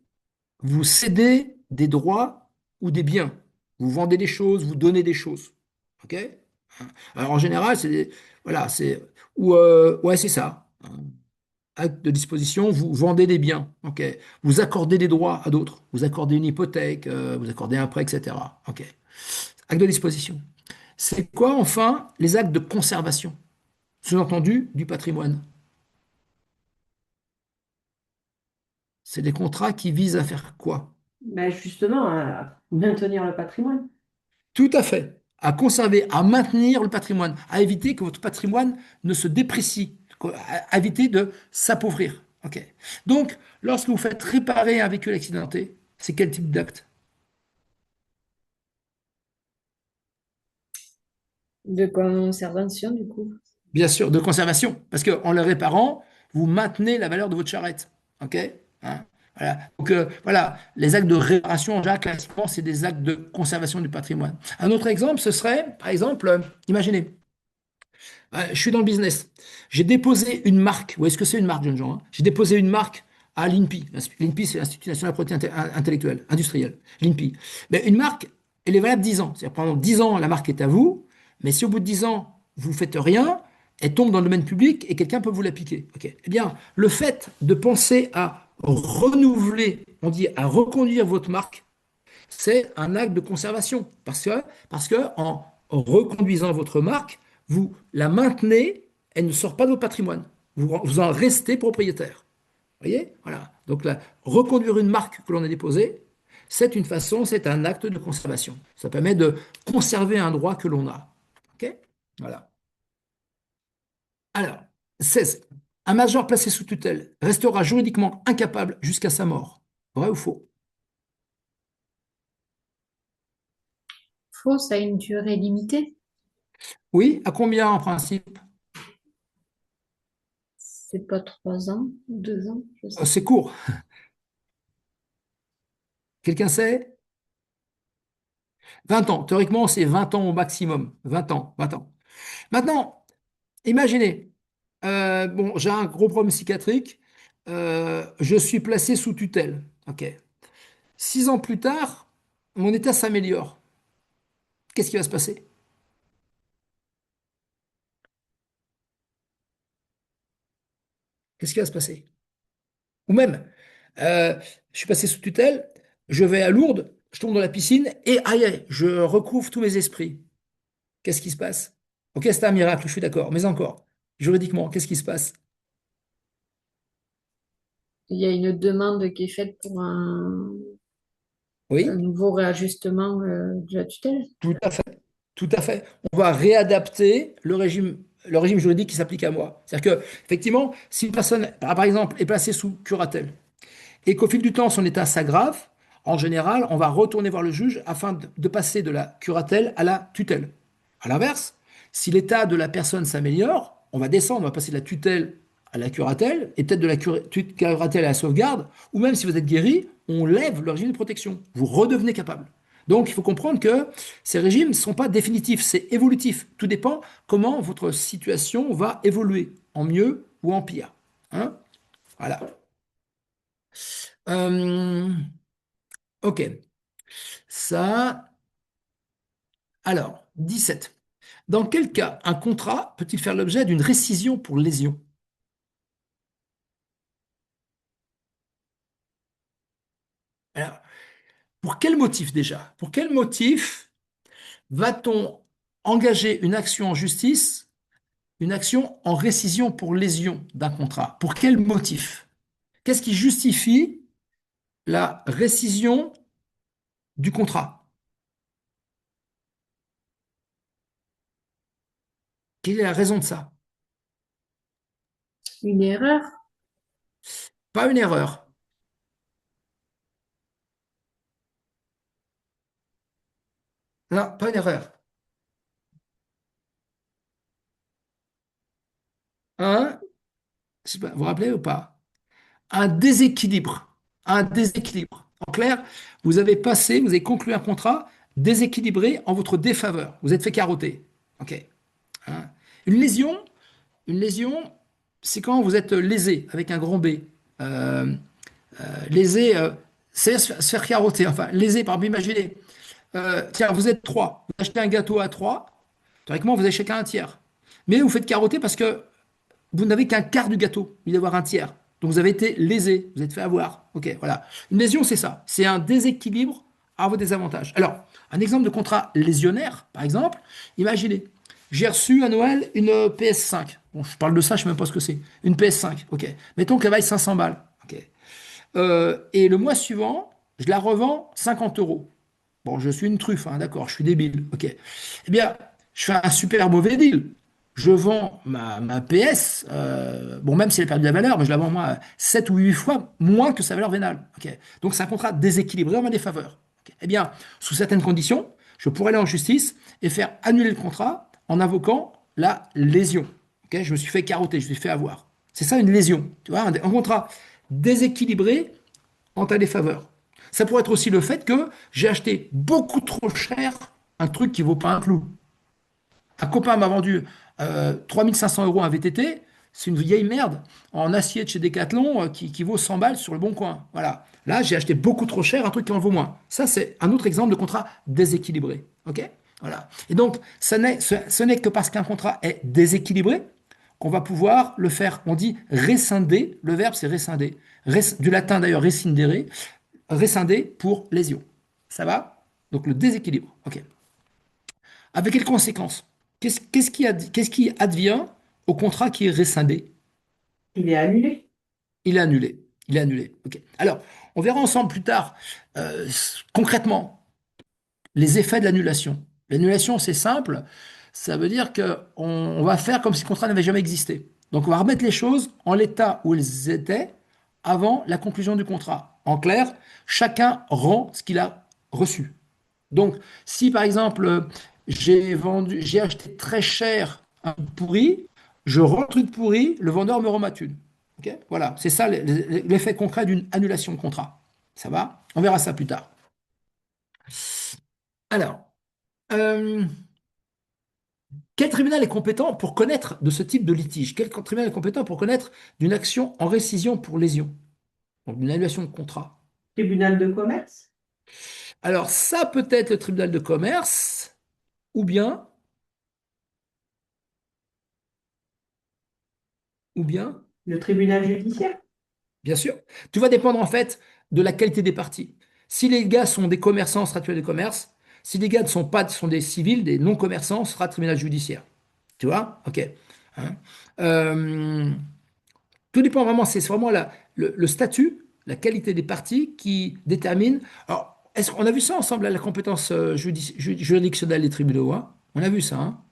S1: vous cédez des droits ou des biens. Vous vendez des choses, vous donnez des choses. OK? Alors en général, voilà, ouais, c'est ça. Acte de disposition, vous vendez des biens. OK? Vous accordez des droits à d'autres. Vous accordez une hypothèque, vous accordez un prêt, etc. OK? Acte de disposition. C'est quoi enfin les actes de conservation? Sous-entendu du patrimoine. C'est des contrats qui visent à faire quoi?
S4: Ben justement, à maintenir le patrimoine.
S1: Tout à fait. À conserver, à maintenir le patrimoine, à éviter que votre patrimoine ne se déprécie, à éviter de s'appauvrir. OK. Donc, lorsque vous faites réparer un véhicule accidenté, c'est quel type d'acte?
S2: de conservation, du coup.
S1: Bien sûr, de conservation. Parce qu'en le réparant, vous maintenez la valeur de votre charrette. OK? Hein. Voilà. Donc, voilà, les actes de réparation, en général, classiquement, c'est des actes de conservation du patrimoine. Un autre exemple, ce serait, par exemple, imaginez, je suis dans le business. J'ai déposé une marque. Où est-ce que c'est une marque, jeunes gens, hein? J'ai déposé une marque à l'INPI. L'INPI, c'est l'Institut national de la propriété intellectuelle, industrielle. L'INPI. Mais une marque, elle est valable 10 ans. C'est-à-dire pendant 10 ans, la marque est à vous. Mais si au bout de 10 ans, vous ne faites rien, elle tombe dans le domaine public et quelqu'un peut vous la piquer. Ok. Eh bien, le fait de penser à renouveler, on dit à reconduire votre marque, c'est un acte de conservation. Parce que en reconduisant votre marque, vous la maintenez, elle ne sort pas de votre patrimoine. Vous en restez propriétaire. Vous voyez? Voilà. Donc, reconduire une marque que l'on a déposée, c'est une façon, c'est un acte de conservation. Ça permet de conserver un droit que l'on a. OK? Voilà. Alors, 16. Un majeur placé sous tutelle restera juridiquement incapable jusqu'à sa mort. Vrai ou faux?
S2: fausse a une durée limitée.
S1: Oui, à combien en principe?
S2: C'est pas 3 ans ou 2 ans, je sais
S1: C'est
S2: pas.
S1: court. Quelqu'un sait? 20 ans. Théoriquement, c'est 20 ans au maximum. 20 ans, 20 ans. Maintenant, imaginez, bon, j'ai un gros problème psychiatrique, je suis placé sous tutelle. OK. 6 ans plus tard, mon état s'améliore. Qu'est-ce qui va se passer? Qu'est-ce qui va se passer? Ou même, euh, je suis passé sous tutelle, je vais à Lourdes, je tombe dans la piscine et aïe, aïe, je recouvre tous mes esprits. Qu'est-ce qui se passe? Ok, c'est un miracle, je suis d'accord, mais encore, juridiquement, qu'est-ce qui se passe?
S2: Il y a une demande qui est faite pour un
S1: Oui,
S2: nouveau réajustement de la tutelle.
S1: tout à fait. Tout à fait. On va réadapter le régime juridique qui s'applique à moi. C'est-à-dire que, effectivement, si une personne, par exemple, est placée sous curatelle, et qu'au fil du temps, son état s'aggrave, en général, on va retourner voir le juge afin de passer de la curatelle à la tutelle. À l'inverse, si l'état de la personne s'améliore, on va descendre, on va passer de la tutelle à la curatelle, et peut-être de la curatelle à la sauvegarde, ou même si vous êtes guéri, on lève le régime de protection. Vous redevenez capable. Donc, il faut comprendre que ces régimes ne sont pas définitifs, c'est évolutif. Tout dépend comment votre situation va évoluer, en mieux ou en pire. Hein. Voilà. Euh, ok. Ça. Alors, 17. Dans quel cas un contrat peut-il faire l'objet d'une récision pour lésion? Alors, pour quel motif déjà? Pour quel motif va-t-on engager une action en justice, une action en récision pour lésion d'un contrat? Pour quel motif? Qu'est-ce qui justifie la récision du contrat? Quelle est la raison de ça?
S2: Une erreur,
S1: Pas une erreur. Non, pas une erreur. Hein? Je sais pas, vous vous rappelez ou pas? Un déséquilibre. Un déséquilibre. En clair, vous avez conclu un contrat déséquilibré en votre défaveur. Vous êtes fait carotter. OK. Hein. Une lésion, une lésion, c'est quand vous êtes lésé avec un grand B. Euh, lésé, c'est se faire carotter. Enfin, lésé, par exemple, imaginez. Tiens, vous êtes trois. Vous achetez un gâteau à trois. Théoriquement, vous avez chacun un tiers. Mais vous faites carotter parce que vous n'avez qu'un quart du gâteau, il doit y avoir un tiers. Donc vous avez été lésé, vous êtes fait avoir. Ok, voilà. Une lésion, c'est ça. C'est un déséquilibre à vos désavantages. Alors, un exemple de contrat lésionnaire, par exemple, imaginez, j'ai reçu à Noël une PS5. Bon, je parle de ça, je ne sais même pas ce que c'est. Une PS5, ok. Mettons qu'elle vaille 500 balles. Ok. Et le mois suivant, je la revends 50 euros. Bon, je suis une truffe, hein, d'accord, je suis débile, ok. Eh bien, je fais un super mauvais deal. Je vends ma PS, bon, même si elle a perdu de la valeur, mais je la vends moi 7 ou 8 fois moins que sa valeur vénale. Ok. Donc, c'est un contrat déséquilibré en ma défaveur. Ok. Eh bien, sous certaines conditions, je pourrais aller en justice et faire annuler le contrat en invoquant la lésion. Ok. Je me suis fait carotter, je me suis fait avoir. C'est ça une lésion. Tu vois, un contrat déséquilibré en ta défaveur. Ça pourrait être aussi le fait que j'ai acheté beaucoup trop cher un truc qui vaut pas un clou. Un copain m'a vendu 3500 euros un VTT, c'est une vieille merde en acier de chez Decathlon qui vaut 100 balles sur le bon coin. Voilà. Là, j'ai acheté beaucoup trop cher un truc qui en vaut moins. Ça, c'est un autre exemple de contrat déséquilibré. OK? Voilà. Et donc, ce n'est que parce qu'un contrat est déséquilibré qu'on va pouvoir le faire. On dit rescinder. Le verbe, c'est rescinder. Du latin d'ailleurs, rescindere. Rescinder pour lésion. Ça va? Donc, le déséquilibre. OK. Avec quelles conséquences? Qu'est-ce qui advient au contrat qui est rescindé?
S4: Il est annulé.
S1: Il est annulé. Il est annulé. Ok. Alors, on verra ensemble plus tard, concrètement, les effets de l'annulation. L'annulation, c'est simple. Ça veut dire qu'on va faire comme si le contrat n'avait jamais existé. Donc, on va remettre les choses en l'état où elles étaient avant la conclusion du contrat. En clair, chacun rend ce qu'il a reçu. Donc, si par exemple, j'ai acheté très cher un truc pourri, je rends le truc pourri, le vendeur me rend ma thune. Ok. Voilà, c'est ça l'effet concret d'une annulation de contrat. Ça va? On verra ça plus tard. Alors, euh, quel tribunal est compétent pour connaître de ce type de litige? Quel tribunal est compétent pour connaître d'une action en récision pour lésion? Donc, d'une annulation de contrat.
S4: Tribunal de commerce,
S1: Alors, ça peut être le tribunal de commerce, ou bien, ou bien,
S4: le tribunal judiciaire.
S1: bien sûr, tout va dépendre en fait de la qualité des parties. Si les gars sont des commerçants, ce sera tribunal de commerce. Si les gars ne sont pas, sont des civils, des non-commerçants, ce sera tribunal judiciaire. Tu vois? OK. Hein. Euh, Tout dépend vraiment, c'est vraiment le statut, la qualité des parties qui détermine. Alors, est-ce qu'on a vu ça ensemble, la compétence juridictionnelle des tribunaux, hein? On a vu ça, hein?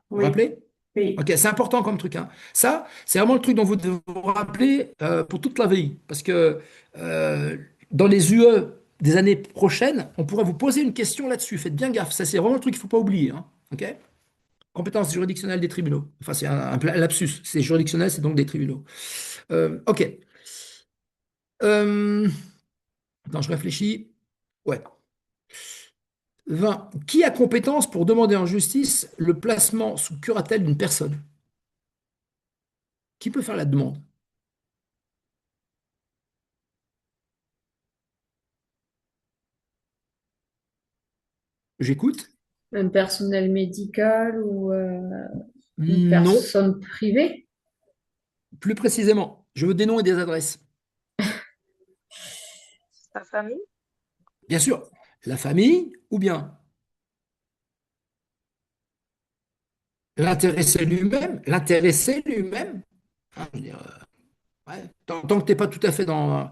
S1: Vous vous
S4: Oui,
S1: rappelez?
S4: oui,
S1: Ok, c'est important comme truc, hein. Ça, c'est vraiment le truc dont vous devez vous rappeler pour toute la vie. Parce que euh, dans les UE des années prochaines, on pourrait vous poser une question là-dessus. Faites bien gaffe. Ça, c'est vraiment le truc qu'il ne faut pas oublier, hein. Ok? Compétence juridictionnelle des tribunaux. Enfin, c'est un lapsus. C'est juridictionnel, c'est donc des tribunaux. Ok. Euh, Attends, je réfléchis. Ouais. 20. Qui a compétence pour demander en justice le placement sous curatelle d'une personne? Qui peut faire la demande? J'écoute.
S2: Un personnel médical ou une
S1: Non,
S2: personne privée?
S1: plus précisément. Je veux des noms et des adresses.
S3: Sa famille?
S1: Bien sûr, la famille ou bien l'intéressé lui-même. Hein, je veux dire, ouais, tant que tu n'es pas tout à fait dans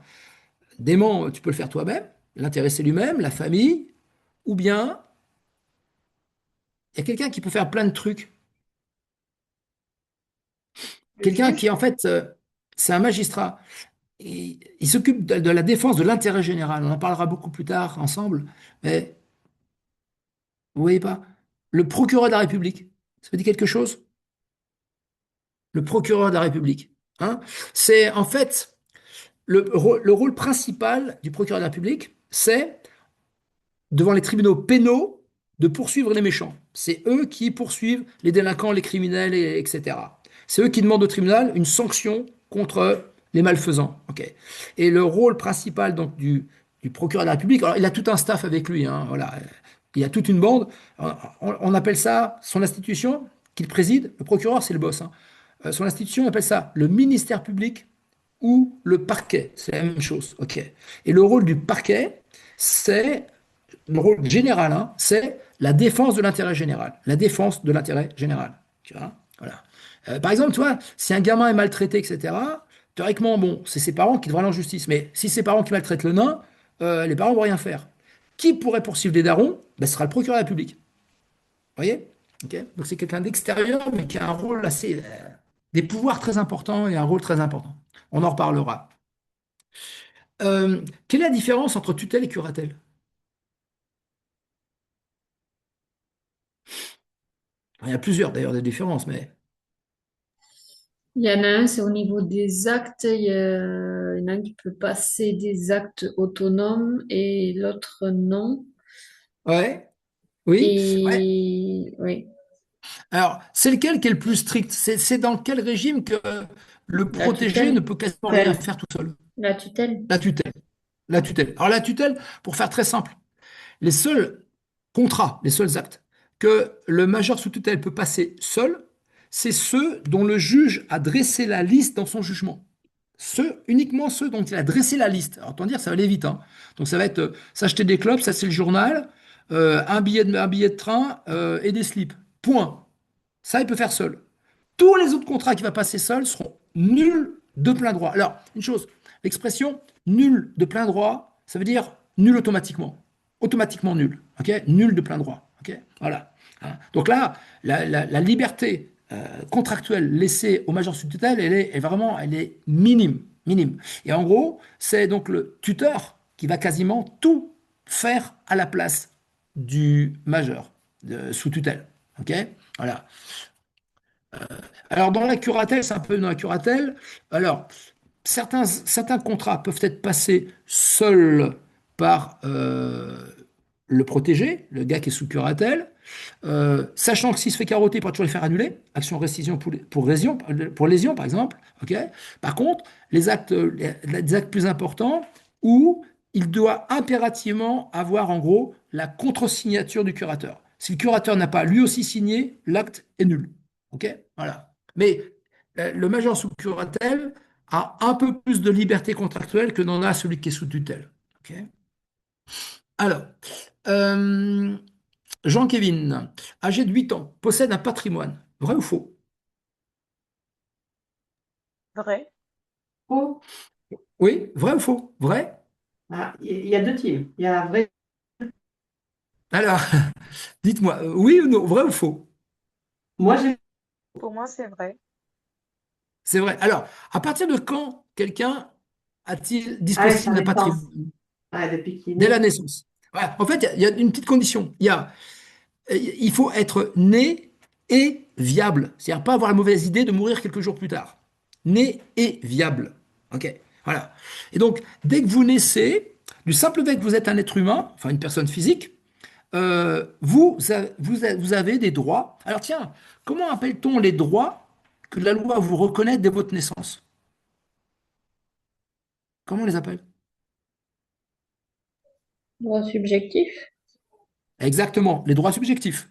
S1: dément, tu peux le faire toi-même. L'intéressé lui-même, la famille, ou bien il y a quelqu'un qui peut faire plein de trucs.
S4: le
S1: Quelqu'un qui,
S4: juge.
S1: en fait, c'est un magistrat. Il s'occupe de la défense de l'intérêt général. On en parlera beaucoup plus tard ensemble. Mais vous voyez pas? Le procureur de la République, ça vous dit quelque chose? Le procureur de la République. Hein. C'est en fait le rôle principal du procureur de la République, c'est devant les tribunaux pénaux de poursuivre les méchants. C'est eux qui poursuivent les délinquants, les criminels, etc. C'est eux qui demandent au tribunal une sanction contre les malfaisants. Ok. Et le rôle principal donc du procureur de la République, alors il a tout un staff avec lui, hein, voilà. Il y a toute une bande. On appelle ça son institution qu'il préside. Le procureur, c'est le boss, hein. Son institution, on appelle ça le ministère public ou le parquet. C'est la même chose. Ok. Et le rôle du parquet, c'est le rôle général, hein, c'est la défense de l'intérêt général. La défense de l'intérêt général. Tu vois, voilà. Par exemple, toi, si un gamin est maltraité, etc., théoriquement, bon, c'est ses parents qui devraient aller en justice. Mais si c'est ses parents qui maltraitent le nain, les parents ne vont rien faire. Qui pourrait poursuivre des darons? Ben, ce sera le procureur de la République. Vous voyez? Ok. Donc c'est quelqu'un d'extérieur, mais qui a un rôle assez, des pouvoirs très importants et un rôle très important. On en reparlera. Quelle est la différence entre tutelle et curatelle? Il y a plusieurs d'ailleurs des différences, mais
S2: Il y en a un, c'est au niveau des actes. Il y en a un qui peut passer des actes autonomes et l'autre non.
S1: ouais, oui. Ouais.
S2: Et oui,
S1: Alors, c'est lequel qui est le plus strict? C'est dans quel régime que le
S2: la
S1: protégé ne
S2: tutelle.
S1: peut quasiment rien
S4: Tel.
S1: faire tout seul?
S2: La tutelle.
S1: La tutelle. La tutelle. Alors la tutelle, pour faire très simple, les seuls contrats, les seuls actes que le majeur sous tutelle peut passer seul, c'est ceux dont le juge a dressé la liste dans son jugement. Uniquement ceux dont il a dressé la liste. Alors, autant dire, ça va aller vite, hein. Donc, ça va être s'acheter des clopes, ça c'est le journal, un billet de train et des slips. Point. Ça, il peut faire seul. Tous les autres contrats qu'il va passer seul seront nuls de plein droit. Alors, une chose, l'expression nul de plein droit, ça veut dire nul automatiquement. Automatiquement nul. Ok. Nul de plein droit. Ok. Voilà. Hein. Donc là, la liberté contractuelle laissée au major sous tutelle, elle est minime. Minime. Et en gros, c'est donc le tuteur qui va quasiment tout faire à la place du majeur sous tutelle. OK? Voilà. Alors, dans la curatelle, c'est un peu dans la curatelle. Alors, certains contrats peuvent être passés seuls par le protégé, le gars qui est sous curatelle, sachant que s'il se fait carotter, il pourra toujours les faire annuler, action récision pour lésion, par exemple. Ok. Par contre, les actes plus importants où il doit impérativement avoir en gros la contre-signature du curateur. Si le curateur n'a pas lui aussi signé, l'acte est nul. Ok. Voilà. Mais le majeur sous curatelle a un peu plus de liberté contractuelle que n'en a celui qui est sous tutelle. Ok. Alors, euh, Jean-Kévin, âgé de 8 ans, possède un patrimoine. Vrai ou faux?
S5: Vrai.
S4: Oh,
S1: Oui, vrai ou faux? Vrai?
S4: ah, il y a deux types. Il y a vrai.
S1: Alors, dites-moi, oui ou non, vrai ou faux?
S4: Moi, j'ai.
S5: Pour moi, c'est vrai.
S1: C'est vrai. Alors, à partir de quand quelqu'un a-t-il
S4: Ah, sa
S1: dispositif d'un
S4: naissance.
S1: patrimoine?
S4: Ah, depuis qu'il est
S1: Dès la
S4: né.
S1: naissance. Voilà. En fait, il y a une petite condition. Il faut être né et viable. C'est-à-dire pas avoir la mauvaise idée de mourir quelques jours plus tard. Né et viable. OK. Voilà. Et donc, dès que vous naissez, du simple fait que vous êtes un être humain, enfin une personne physique, vous avez des droits. Alors tiens, comment appelle-t-on les droits que la loi vous reconnaît dès votre naissance? Comment on les appelle?
S2: Droit subjectif.
S1: Exactement, les droits subjectifs.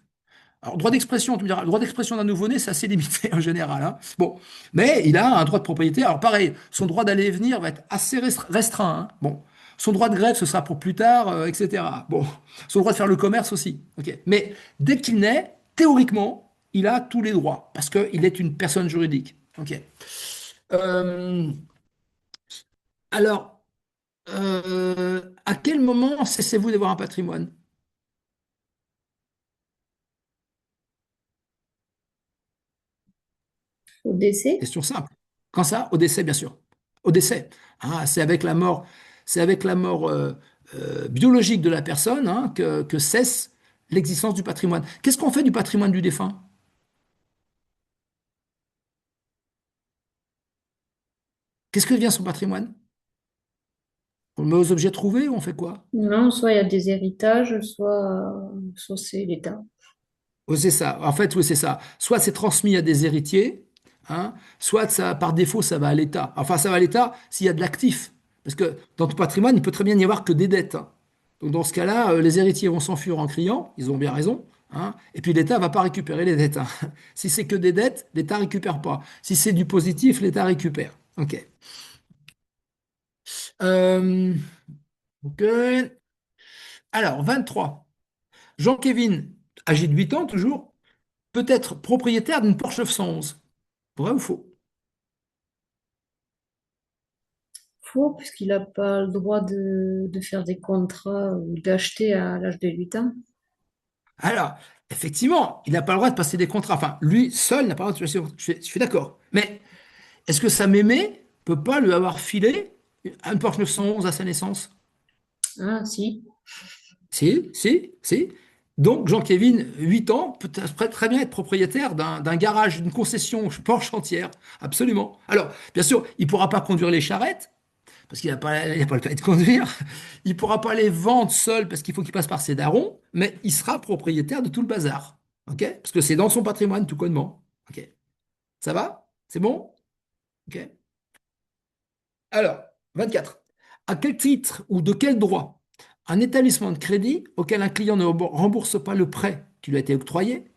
S1: Alors, droit d'expression, tu me diras, le droit d'expression d'un nouveau-né, c'est assez limité en général, hein. Bon, mais il a un droit de propriété. Alors, pareil, son droit d'aller et venir va être assez restreint, hein. Bon, son droit de grève, ce sera pour plus tard, etc. Bon, son droit de faire le commerce aussi. Ok. Mais dès qu'il naît, théoriquement, il a tous les droits parce qu'il est une personne juridique. Ok. Euh, alors, à quel moment cessez-vous d'avoir un patrimoine?
S2: Au décès.
S1: Question simple. Quand ça? Au décès, bien sûr. Au décès. Hein, c'est avec la mort biologique de la personne, hein, que cesse l'existence du patrimoine. Qu'est-ce qu'on fait du patrimoine du défunt? Qu'est-ce que devient son patrimoine? On le met aux objets trouvés ou on fait quoi?
S2: Non, soit il y a des héritages, soit c'est l'État.
S1: Oh, c'est ça. En fait, oui, c'est ça. Soit c'est transmis à des héritiers, hein, soit ça, par défaut, ça va à l'État. Enfin, ça va à l'État s'il y a de l'actif. Parce que dans ton patrimoine, il peut très bien y avoir que des dettes, hein. Donc, dans ce cas-là, les héritiers vont s'enfuir en criant, ils ont bien raison, hein, et puis l'État va pas récupérer les dettes, hein. Si c'est que des dettes, l'État récupère pas. Si c'est du positif, l'État récupère. OK. Euh, ok. Alors, 23. Jean-Kévin, âgé de 8 ans toujours, peut être propriétaire d'une Porsche 911. Vrai ou faux?
S2: Faux, puisqu'il n'a pas le droit de faire des contrats ou d'acheter à l'âge de 8 ans.
S1: Alors, effectivement, il n'a pas le droit de passer des contrats. Enfin, lui seul n'a pas le droit de passer. Je suis d'accord. Mais est-ce que sa mémé peut pas lui avoir filé un Porsche 911 à sa naissance?
S2: Ah, si.
S1: Si, si, si. Donc, Jean-Kévin, 8 ans, peut très bien être propriétaire d'un garage, d'une concession Porsche entière. Absolument. Alors, bien sûr, il ne pourra pas conduire les charrettes, parce qu'il n'a pas le permis de conduire. Il ne pourra pas les vendre seul, parce qu'il faut qu'il passe par ses darons, mais il sera propriétaire de tout le bazar. OK? Parce que c'est dans son patrimoine, tout connement. OK? Ça va? C'est bon? OK? Alors, 24. À quel titre ou de quel droit un établissement de crédit auquel un client ne rembourse pas le prêt qui lui a été octroyé,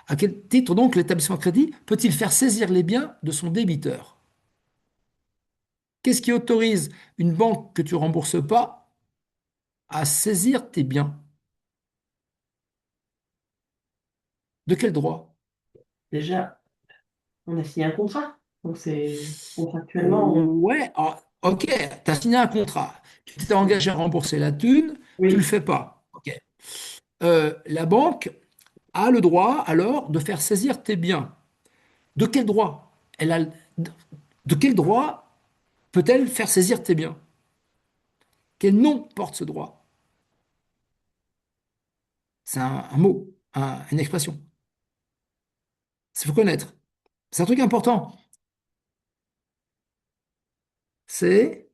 S1: à quel titre donc l'établissement de crédit peut-il faire saisir les biens de son débiteur? Qu'est-ce qui autorise une banque que tu ne rembourses pas à saisir tes biens? De quel droit?
S4: Déjà, on a signé un contrat. Donc, c'est contractuellement.
S1: Ouais, ah, ok, tu as signé un contrat. Tu t'es engagé à rembourser la thune, tu le
S4: Oui.
S1: fais pas. Ok. La banque a le droit alors de faire saisir tes biens. De quel droit? De quel droit peut-elle faire saisir tes biens? Quel nom porte ce droit? C'est un mot, une expression. Il faut connaître. C'est un truc important. C'est.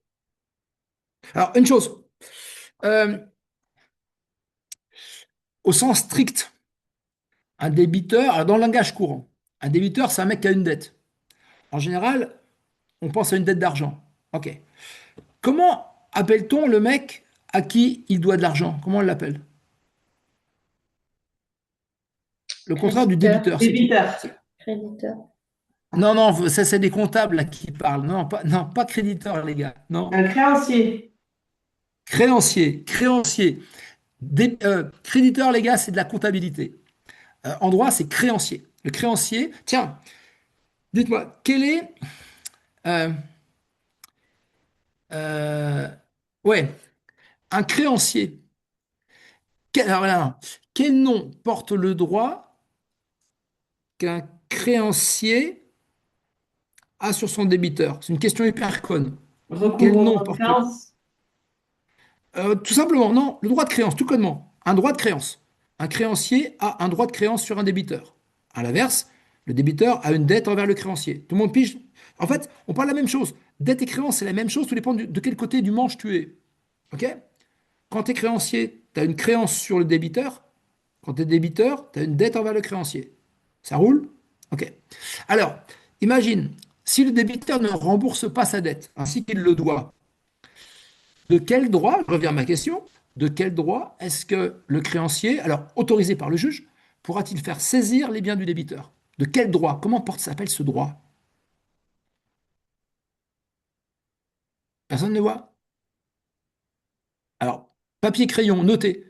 S1: Alors, une chose, euh, au sens strict, un débiteur, alors dans le langage courant, un débiteur, c'est un mec qui a une dette. En général, on pense à une dette d'argent. OK. Comment appelle-t-on le mec à qui il doit de l'argent? Comment on l'appelle? Le contraire du
S2: Créditeur.
S1: débiteur, c'est qui?
S4: Débiteur.
S2: Créditeur.
S1: Non, non, ça c'est des comptables là qui parlent. Non, non, pas créditeur, les gars. Non.
S4: Un créancier.
S1: Créancier, créancier. Créditeur, les gars, c'est de la comptabilité. En droit, c'est créancier. Le créancier, tiens, dites-moi, quel est. euh, euh, ouais, un créancier. Alors, voilà, quel nom porte le droit qu'un créancier a sur son débiteur? C'est une question hyper conne. Quel nom
S4: Recouvrement de
S1: porte.
S4: créance.
S1: Tout simplement, non, le droit de créance, tout connement. Un droit de créance. Un créancier a un droit de créance sur un débiteur. À l'inverse, le débiteur a une dette envers le créancier. Tout le monde pige. En fait, on parle de la même chose. Dette et créance, c'est la même chose, tout dépend de quel côté du manche tu es. OK? Quand tu es créancier, tu as une créance sur le débiteur. Quand tu es débiteur, tu as une dette envers le créancier. Ça roule? OK. Alors, imagine, si le débiteur ne rembourse pas sa dette, ainsi qu'il le doit, de quel droit, je reviens à ma question, de quel droit est-ce que le créancier, alors autorisé par le juge, pourra-t-il faire saisir les biens du débiteur? De quel droit? Comment s'appelle ce droit? Personne ne voit? Alors, papier, crayon, notez.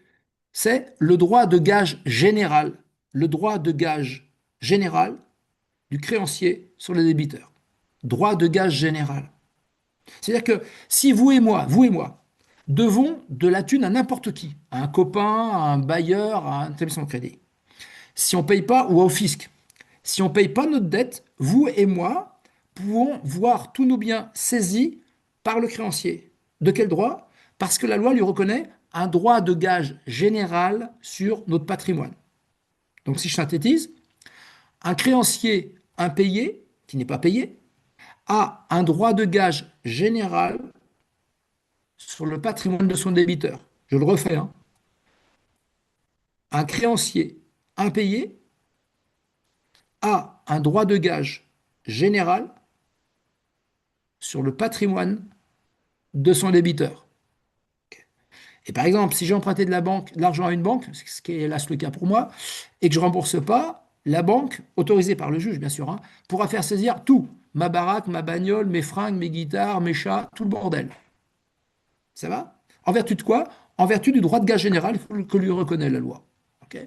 S1: C'est le droit de gage général. Le droit de gage général du créancier sur le débiteur. Droit de gage général. C'est-à-dire que si vous et moi, devons de la thune à n'importe qui, à un copain, à un bailleur, à un établissement de crédit, si on ne paye pas, ou au fisc, si on ne paye pas notre dette, vous et moi pouvons voir tous nos biens saisis par le créancier. De quel droit? Parce que la loi lui reconnaît un droit de gage général sur notre patrimoine. Donc si je synthétise, un créancier impayé, qui n'est pas payé, a un droit de gage général sur le patrimoine de son débiteur. Je le refais, hein. Un créancier impayé a un droit de gage général sur le patrimoine de son débiteur. Et par exemple, si j'ai emprunté de l'argent à une banque, ce qui est hélas le cas pour moi, et que je ne rembourse pas, la banque, autorisée par le juge bien sûr, hein, pourra faire saisir tout, ma baraque, ma bagnole, mes fringues, mes guitares, mes chats, tout le bordel. Ça va? En vertu de quoi? En vertu du droit de gage général que lui reconnaît la loi. Ok.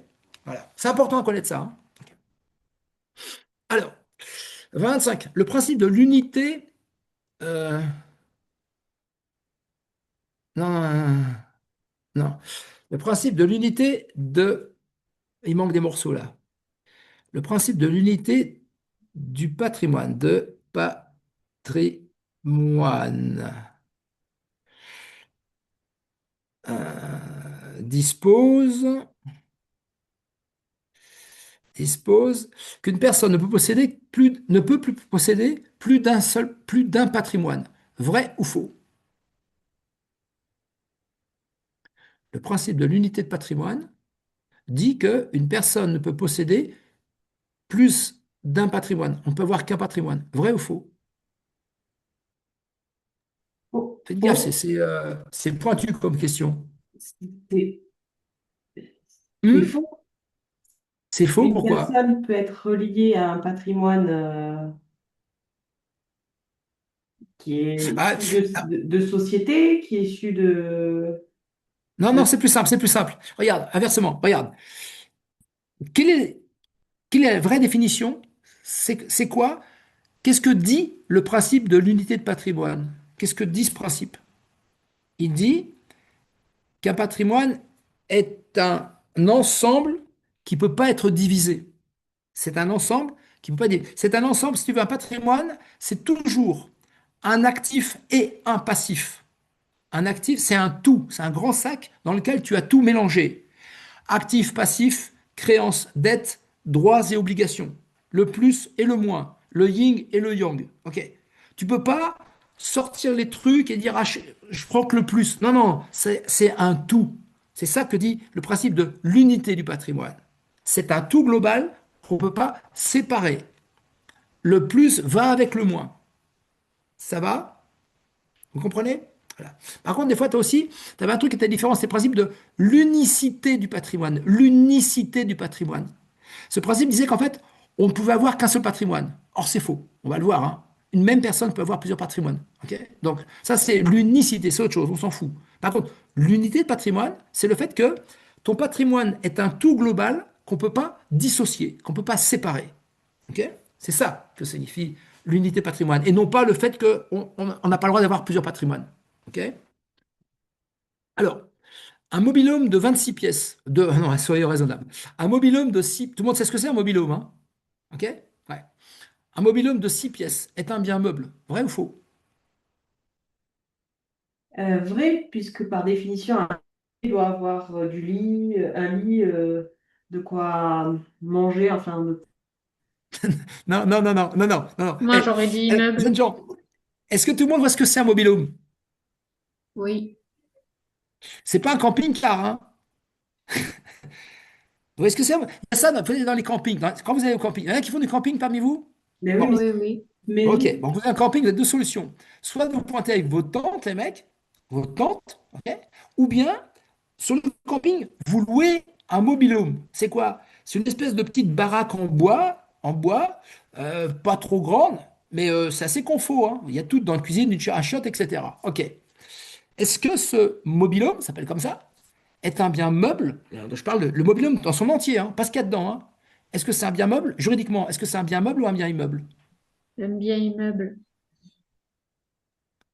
S1: Voilà. C'est important à connaître ça, hein. Ok. Alors, 25. Le principe de l'unité. euh, Non, non, non, non. Le principe de l'unité de. Il manque des morceaux là. Le principe de l'unité du patrimoine. De patrimoine. Dispose. Dispose qu'une personne ne peut plus posséder plus d'un patrimoine. Vrai ou faux? Le principe de l'unité de patrimoine dit qu'une personne ne peut posséder plus d'un patrimoine. On ne peut avoir qu'un patrimoine. Vrai ou faux?
S4: Faux.
S1: Faites gaffe,
S4: Faux.
S1: c'est pointu comme question.
S4: C'est c'est
S1: Hmm.
S4: faux.
S1: C'est faux,
S4: Une
S1: pourquoi?
S4: personne peut être reliée à un patrimoine qui est
S1: Ah,
S4: issu de société, qui est issu
S1: non, non,
S4: de...
S1: c'est plus simple, c'est plus simple. Regarde, inversement, regarde. Quelle est, quelle est la vraie définition? C'est quoi? Qu'est-ce que dit le principe de l'unité de patrimoine? Qu'est-ce que dit ce principe? Il dit qu'un patrimoine est un ensemble qui ne peut pas être divisé. C'est un ensemble qui ne peut pas être divisé. C'est un ensemble, si tu veux, un patrimoine, c'est toujours un actif et un passif. Un actif, c'est un tout, c'est un grand sac dans lequel tu as tout mélangé. Actifs, passifs, créances, dettes, droits et obligations. Le plus et le moins. Le yin et le yang. Ok. Tu peux pas sortir les trucs et dire ah, je prends que le plus. Non, non, c'est un tout. C'est ça que dit le principe de l'unité du patrimoine. C'est un tout global qu'on ne peut pas séparer. Le plus va avec le moins. Ça va? Vous comprenez? Voilà. Par contre, des fois, tu avais un truc qui était différent, c'est le principe de l'unicité du patrimoine. L'unicité du patrimoine. Ce principe disait qu'en fait, on ne pouvait avoir qu'un seul patrimoine. Or, c'est faux. On va le voir, hein. Une même personne peut avoir plusieurs patrimoines. Ok. Donc, ça, c'est l'unicité, c'est autre chose, on s'en fout. Par contre, l'unité de patrimoine, c'est le fait que ton patrimoine est un tout global qu'on ne peut pas dissocier, qu'on ne peut pas séparer. Ok. C'est ça que signifie l'unité patrimoine, et non pas le fait qu'on n'a pas le droit d'avoir plusieurs patrimoines. Ok. Alors, un mobil-home de 26 pièces, non, soyez raisonnable. Un mobil-home de 6, tout le monde sait ce que c'est un mobil-home, hein? Ok? Ouais. Un mobil-home de 6 pièces est un bien meuble, vrai ou faux?
S4: Vrai, puisque par définition, un lit doit avoir du lit, un lit, de quoi manger, enfin,
S1: Non, non, non, non, non, non, non, non.
S2: Moi, j'aurais dit
S1: Jeunes
S2: immeuble.
S1: gens, est-ce que tout le monde voit ce que c'est un mobil-home?
S2: Oui.
S1: C'est pas un camping-car, hein? Vous voyez ce que c'est? Il y a ça dans les campings. Quand vous allez au camping, il y en a qui font du camping parmi vous?
S4: mais oui,
S1: Bon,
S2: Oui, oui.
S4: mais oui.
S1: ok. Bon, vous avez un camping, vous avez deux solutions. Soit vous pointez avec vos tentes, les mecs, vos tentes, ok? Ou bien sur le camping, vous louez un mobil-home. C'est quoi? C'est une espèce de petite baraque en bois, pas trop grande, mais c'est assez confort, hein. Il y a tout dans la cuisine, un chiotte, etc. Ok. Est-ce que ce mobil-home, ça s'appelle comme ça, est un bien meuble? Je parle le mobil-home dans son entier, hein, pas ce qu'il y a dedans, hein. Est-ce que c'est un bien meuble? Juridiquement, est-ce que c'est un bien meuble ou un bien immeuble?
S2: J'aime bien immeuble.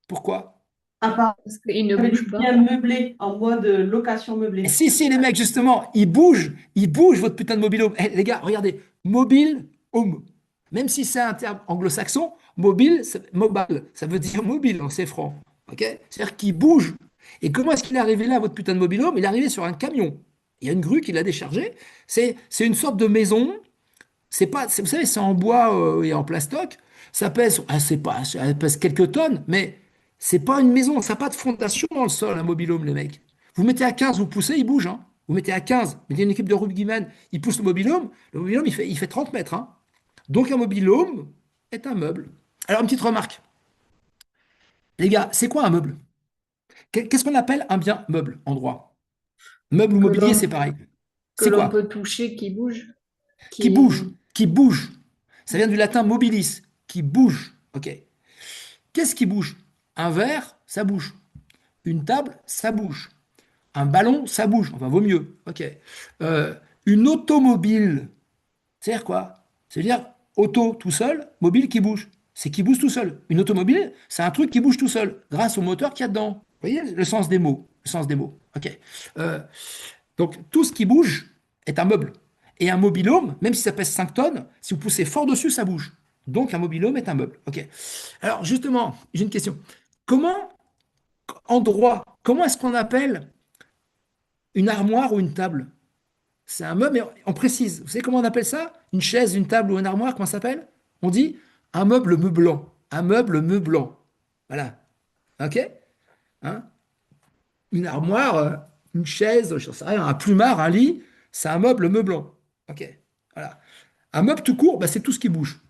S1: Pourquoi?
S4: À part
S2: Parce qu'il ne
S4: avec
S2: bouge
S4: du
S2: pas.
S4: bien meublé, en mode location
S1: Et
S4: meublée.
S1: si, les mecs, justement, ils bougent votre putain de mobile home. Eh, les gars, regardez, mobile home. Même si c'est un terme anglo-saxon, mobile, ça veut dire mobile, donc c'est franc. Ok. C'est-à-dire qu'il bouge. Et comment est-ce qu'il est arrivé là, votre putain de mobile home? Il est arrivé sur un camion. Il y a une grue qui l'a déchargé. C'est une sorte de maison. C'est pas, vous savez, c'est en bois et en plastoc. Ça pèse, c'est pas, ça pèse quelques tonnes, mais c'est pas une maison. Ça n'a pas de fondation dans le sol, un mobil-home, les mecs. Vous mettez à 15, vous poussez, il bouge, hein. Vous mettez à 15, mettez une équipe de rugbymen, il pousse le mobil-home, il fait 30 mètres, hein. Donc un mobil-home est un meuble. Alors, une petite remarque. Les gars, c'est quoi un meuble? Qu'est-ce qu'on appelle un bien meuble en droit? Meuble ou
S2: Que
S1: mobilier, c'est
S2: l'on
S1: pareil.
S2: que
S1: C'est
S2: l'on
S1: quoi?
S2: peut toucher, qui bouge.
S1: Qui bouge,
S2: Qui...
S1: qui bouge. Ça vient du latin mobilis, qui bouge. Ok. Qu'est-ce qui bouge? Un verre, ça bouge. Une table, ça bouge. Un ballon, ça bouge. Enfin, vaut mieux. Ok. Euh, une automobile, c'est-à-dire quoi? C'est-à-dire auto tout seul, mobile qui bouge. C'est qui bouge tout seul. Une automobile, c'est un truc qui bouge tout seul, grâce au moteur qu'il y a dedans. Vous voyez le sens des mots. Le sens des mots. Ok. Euh, donc tout ce qui bouge est un meuble. Et un mobil-home, même si ça pèse 5 tonnes, si vous poussez fort dessus, ça bouge. Donc un mobil-home est un meuble. Ok. Alors justement, j'ai une question. Comment, en droit, comment est-ce qu'on appelle une armoire ou une table? C'est un meuble, mais on précise. Vous savez comment on appelle ça? Une chaise, une table ou une armoire, comment ça s'appelle? On dit un meuble meublant. Un meuble meublant. Voilà. OK? Hein? Une armoire, une chaise, je sais rien, un plumard, un lit, c'est un meuble meublant. OK? Voilà. Un meuble tout court, bah, c'est tout ce qui bouge.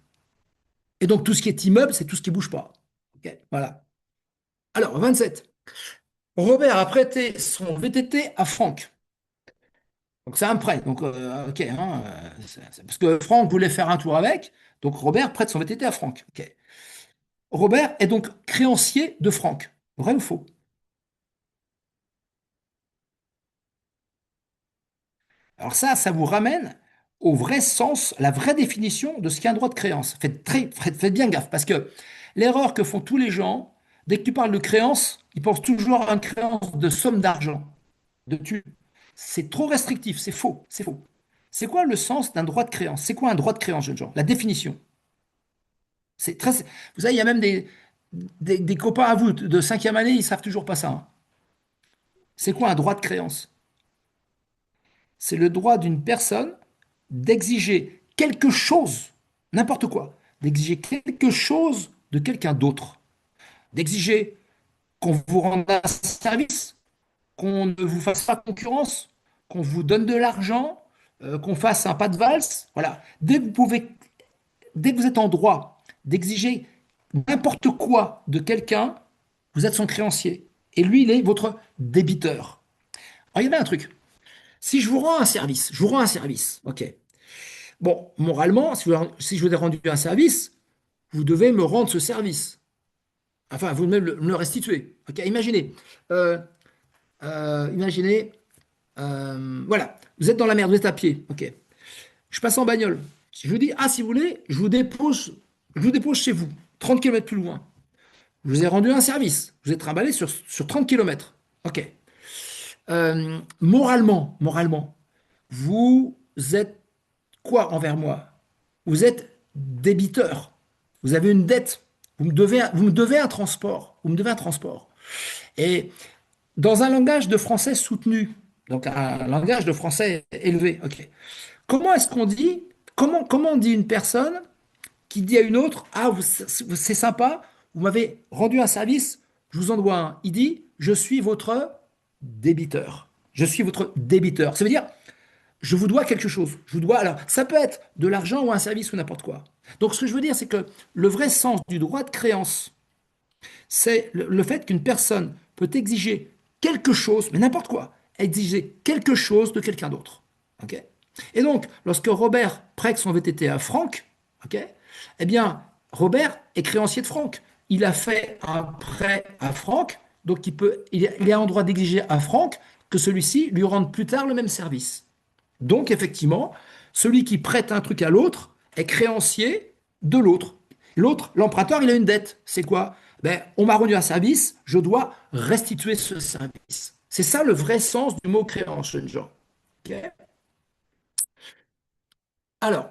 S1: Et donc tout ce qui est immeuble, c'est tout ce qui bouge pas. OK? Voilà. Alors, 27. Robert a prêté son VTT à Franck. Donc c'est un prêt. Donc, OK, hein, parce que Franck voulait faire un tour avec. Donc Robert prête son VTT à Franck. OK. Robert est donc créancier de Franck. Vrai ou faux? Alors ça vous ramène au vrai sens, la vraie définition de ce qu'est un droit de créance. Faites bien gaffe, parce que l'erreur que font tous les gens, dès que tu parles de créance, ils pensent toujours à une créance de somme d'argent, de thunes. C'est trop restrictif, c'est faux, c'est faux. C'est quoi le sens d'un droit de créance? C'est quoi un droit de créance, jeunes gens? La définition. C'est très, vous savez, il y a même des copains à vous de cinquième année, ils savent toujours pas ça, hein. C'est quoi un droit de créance? c'est le droit d'une personne d'exiger quelque chose, n'importe quoi, d'exiger quelque chose de quelqu'un d'autre, d'exiger qu'on vous rende un service, qu'on ne vous fasse pas concurrence, qu'on vous donne de l'argent, qu'on fasse un pas de valse. Voilà. Dès que vous êtes en droit d'exiger n'importe quoi de quelqu'un, vous êtes son créancier. Et lui, il est votre débiteur. Regardez un truc. Si je vous rends un service, je vous rends un service, ok. Bon, moralement, si je vous ai rendu un service, vous devez me rendre ce service. Enfin, vous devez me le restituer. Ok, imaginez. Euh, imaginez, voilà, vous êtes dans la merde, vous êtes à pied. Ok. Je passe en bagnole. Je vous dis, ah, si vous voulez, je vous dépose chez vous, 30 kilomètres plus loin. Je vous ai rendu un service. Je vous ai trimballé sur 30 kilomètres. Ok. Moralement, vous êtes quoi envers moi? Vous êtes débiteur. Vous avez une dette. Vous me devez un transport. Vous me devez un transport. Et dans un langage de français soutenu, donc un langage de français élevé, ok. Comment est-ce qu'on dit, comment on dit une personne qui dit à une autre, ah, c'est sympa, vous m'avez rendu un service, je vous en dois un. Il dit, je suis votre débiteur. Je suis votre débiteur. Ça veut dire, je vous dois quelque chose. Je vous dois, alors, ça peut être de l'argent ou un service ou n'importe quoi. Donc, ce que je veux dire, c'est que le vrai sens du droit de créance, c'est le fait qu'une personne peut exiger quelque chose, mais n'importe quoi, exiger quelque chose de quelqu'un d'autre. Ok. Et donc, lorsque Robert prête son VTT à Franck, ok, eh bien, Robert est créancier de Franck. Il a fait un prêt à Franck, donc il est en droit d'exiger à Franck que celui-ci lui rende plus tard le même service. Donc, effectivement, celui qui prête un truc à l'autre est créancier de l'autre. L'autre, l'emprunteur, il a une dette. C'est quoi? Ben, on m'a rendu un service, je dois restituer ce service. C'est ça le vrai sens du mot créance, jeunes gens. Ok. Alors,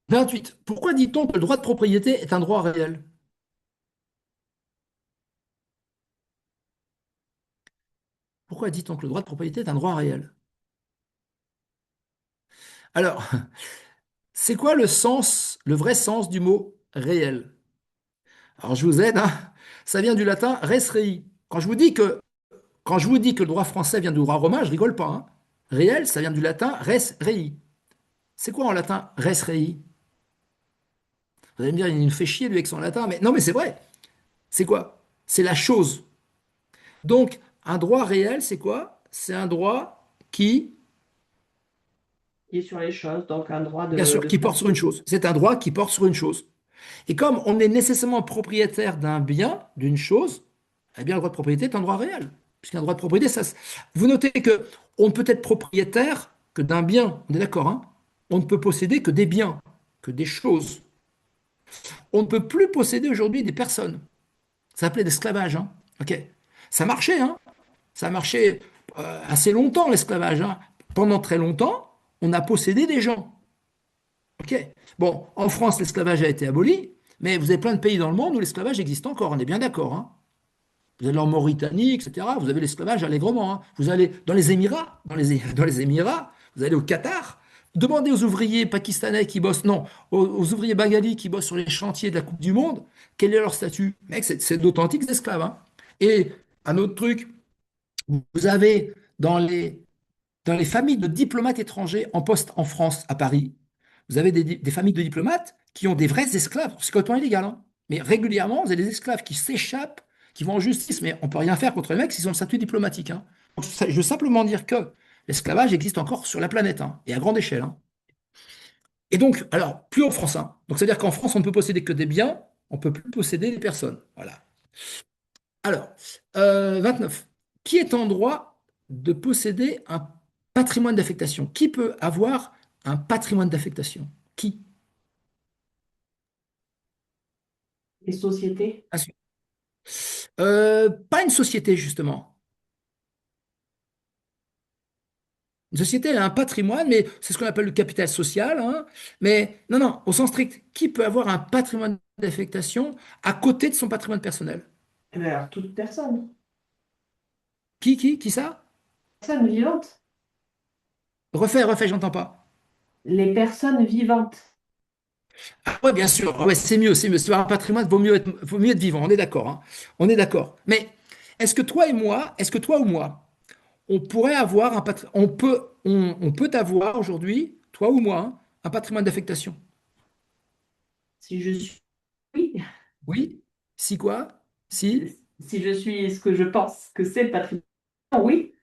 S1: 28. Pourquoi dit-on que le droit de propriété est un droit réel? Pourquoi dit-on que le droit de propriété est un droit réel? Alors, c'est quoi le sens, le vrai sens du mot réel? Alors, je vous aide, hein. Ça vient du latin res rei. Quand je vous dis que le droit français vient du droit romain, je rigole pas, hein. Réel, ça vient du latin res rei. C'est quoi en latin res rei? Vous allez me dire, il nous fait chier lui avec son latin, mais non, mais c'est vrai. C'est quoi? C'est la chose. Donc, un droit réel, c'est quoi? C'est un droit qui,
S4: Qui est sur les choses, donc un droit
S1: bien sûr,
S4: de
S1: qui porte sur une
S4: propriété.
S1: chose. C'est un droit qui porte sur une chose. Et comme on est nécessairement propriétaire d'un bien, d'une chose, eh bien, le droit de propriété est un droit réel. Puisqu'un droit de propriété, vous notez que on ne peut être propriétaire que d'un bien. On est d'accord, hein? On ne peut posséder que des biens, que des choses. On ne peut plus posséder aujourd'hui des personnes. Ça s'appelait l'esclavage, hein? Ok. Ça marchait, hein? Ça a marché assez longtemps, l'esclavage, hein. Pendant très longtemps, on a possédé des gens. Ok. Bon, en France, l'esclavage a été aboli, mais vous avez plein de pays dans le monde où l'esclavage existe encore, on est bien d'accord, hein. Vous allez en Mauritanie, etc., vous avez l'esclavage allègrement, hein. Vous allez dans les Émirats, dans les Émirats, vous allez au Qatar, demandez aux ouvriers pakistanais qui bossent, non, aux ouvriers bengalis qui bossent sur les chantiers de la Coupe du Monde, quel est leur statut? Mec, c'est d'authentiques esclaves, hein. Et un autre truc, vous avez dans les familles de diplomates étrangers en poste en France, à Paris, vous avez des familles de diplomates qui ont des vrais esclaves. C'est complètement illégal, hein. Mais régulièrement, vous avez des esclaves qui s'échappent, qui vont en justice, mais on ne peut rien faire contre les mecs s'ils ont le statut diplomatique, hein. Donc, je veux simplement dire que l'esclavage existe encore sur la planète, hein, et à grande échelle, hein. Et donc, alors, plus en France, hein. Donc, c'est-à-dire qu'en France, on ne peut posséder que des biens, on ne peut plus posséder des personnes. Voilà. Alors, 29. Qui est en droit de posséder un patrimoine d'affectation? Qui peut avoir un patrimoine d'affectation? Qui?
S4: Les sociétés.
S1: Ah, pas une société, justement. Une société, elle a un patrimoine, mais c'est ce qu'on appelle le capital social, hein. Mais non, non, au sens strict, qui peut avoir un patrimoine d'affectation à côté de son patrimoine personnel?
S4: Eh bien, alors, toute personne.
S1: Qui ça?
S4: Personne vivante.
S1: Refais, j'entends pas.
S4: Les personnes vivantes.
S1: Ah ouais, bien sûr. Ah ouais, c'est mieux, c'est mieux. Si tu as un patrimoine, vaut mieux être vivant. On est d'accord, hein. On est d'accord. Mais est-ce que toi ou moi, on pourrait avoir un patrimoine, on peut avoir aujourd'hui, toi ou moi, hein, un patrimoine d'affectation?
S4: Si je suis, oui,
S1: Oui? Si quoi? Si?
S4: si je suis ce que je pense que c'est le patrimoine, oui.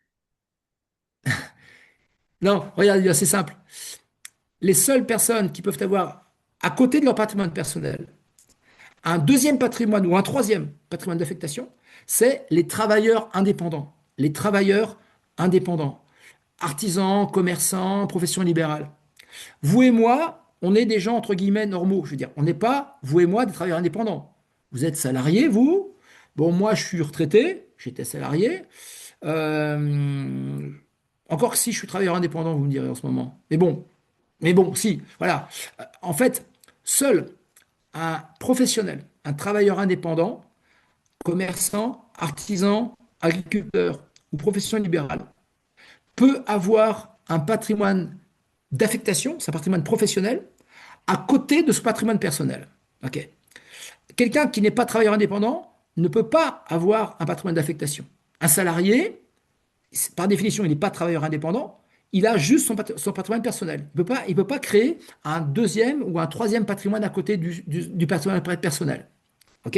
S1: Non, regarde, c'est simple. Les seules personnes qui peuvent avoir, à côté de leur patrimoine personnel, un deuxième patrimoine ou un troisième patrimoine d'affectation, c'est les travailleurs indépendants. Les travailleurs indépendants. Artisans, commerçants, professions libérales. Vous et moi, on est des gens entre guillemets normaux. Je veux dire, on n'est pas, vous et moi, des travailleurs indépendants. Vous êtes salariés, vous. Bon, moi, je suis retraité. J'étais salarié. Euh, Encore que si je suis travailleur indépendant, vous me direz en ce moment. Mais bon, si, voilà. En fait, seul un professionnel, un travailleur indépendant, commerçant, artisan, agriculteur ou profession libérale peut avoir un patrimoine d'affectation, c'est un patrimoine professionnel, à côté de ce patrimoine personnel. Ok. Quelqu'un qui n'est pas travailleur indépendant ne peut pas avoir un patrimoine d'affectation. Un salarié, par définition, il n'est pas travailleur indépendant, il a juste son patrimoine personnel. Il peut pas créer un deuxième ou un troisième patrimoine à côté du patrimoine personnel. Ok.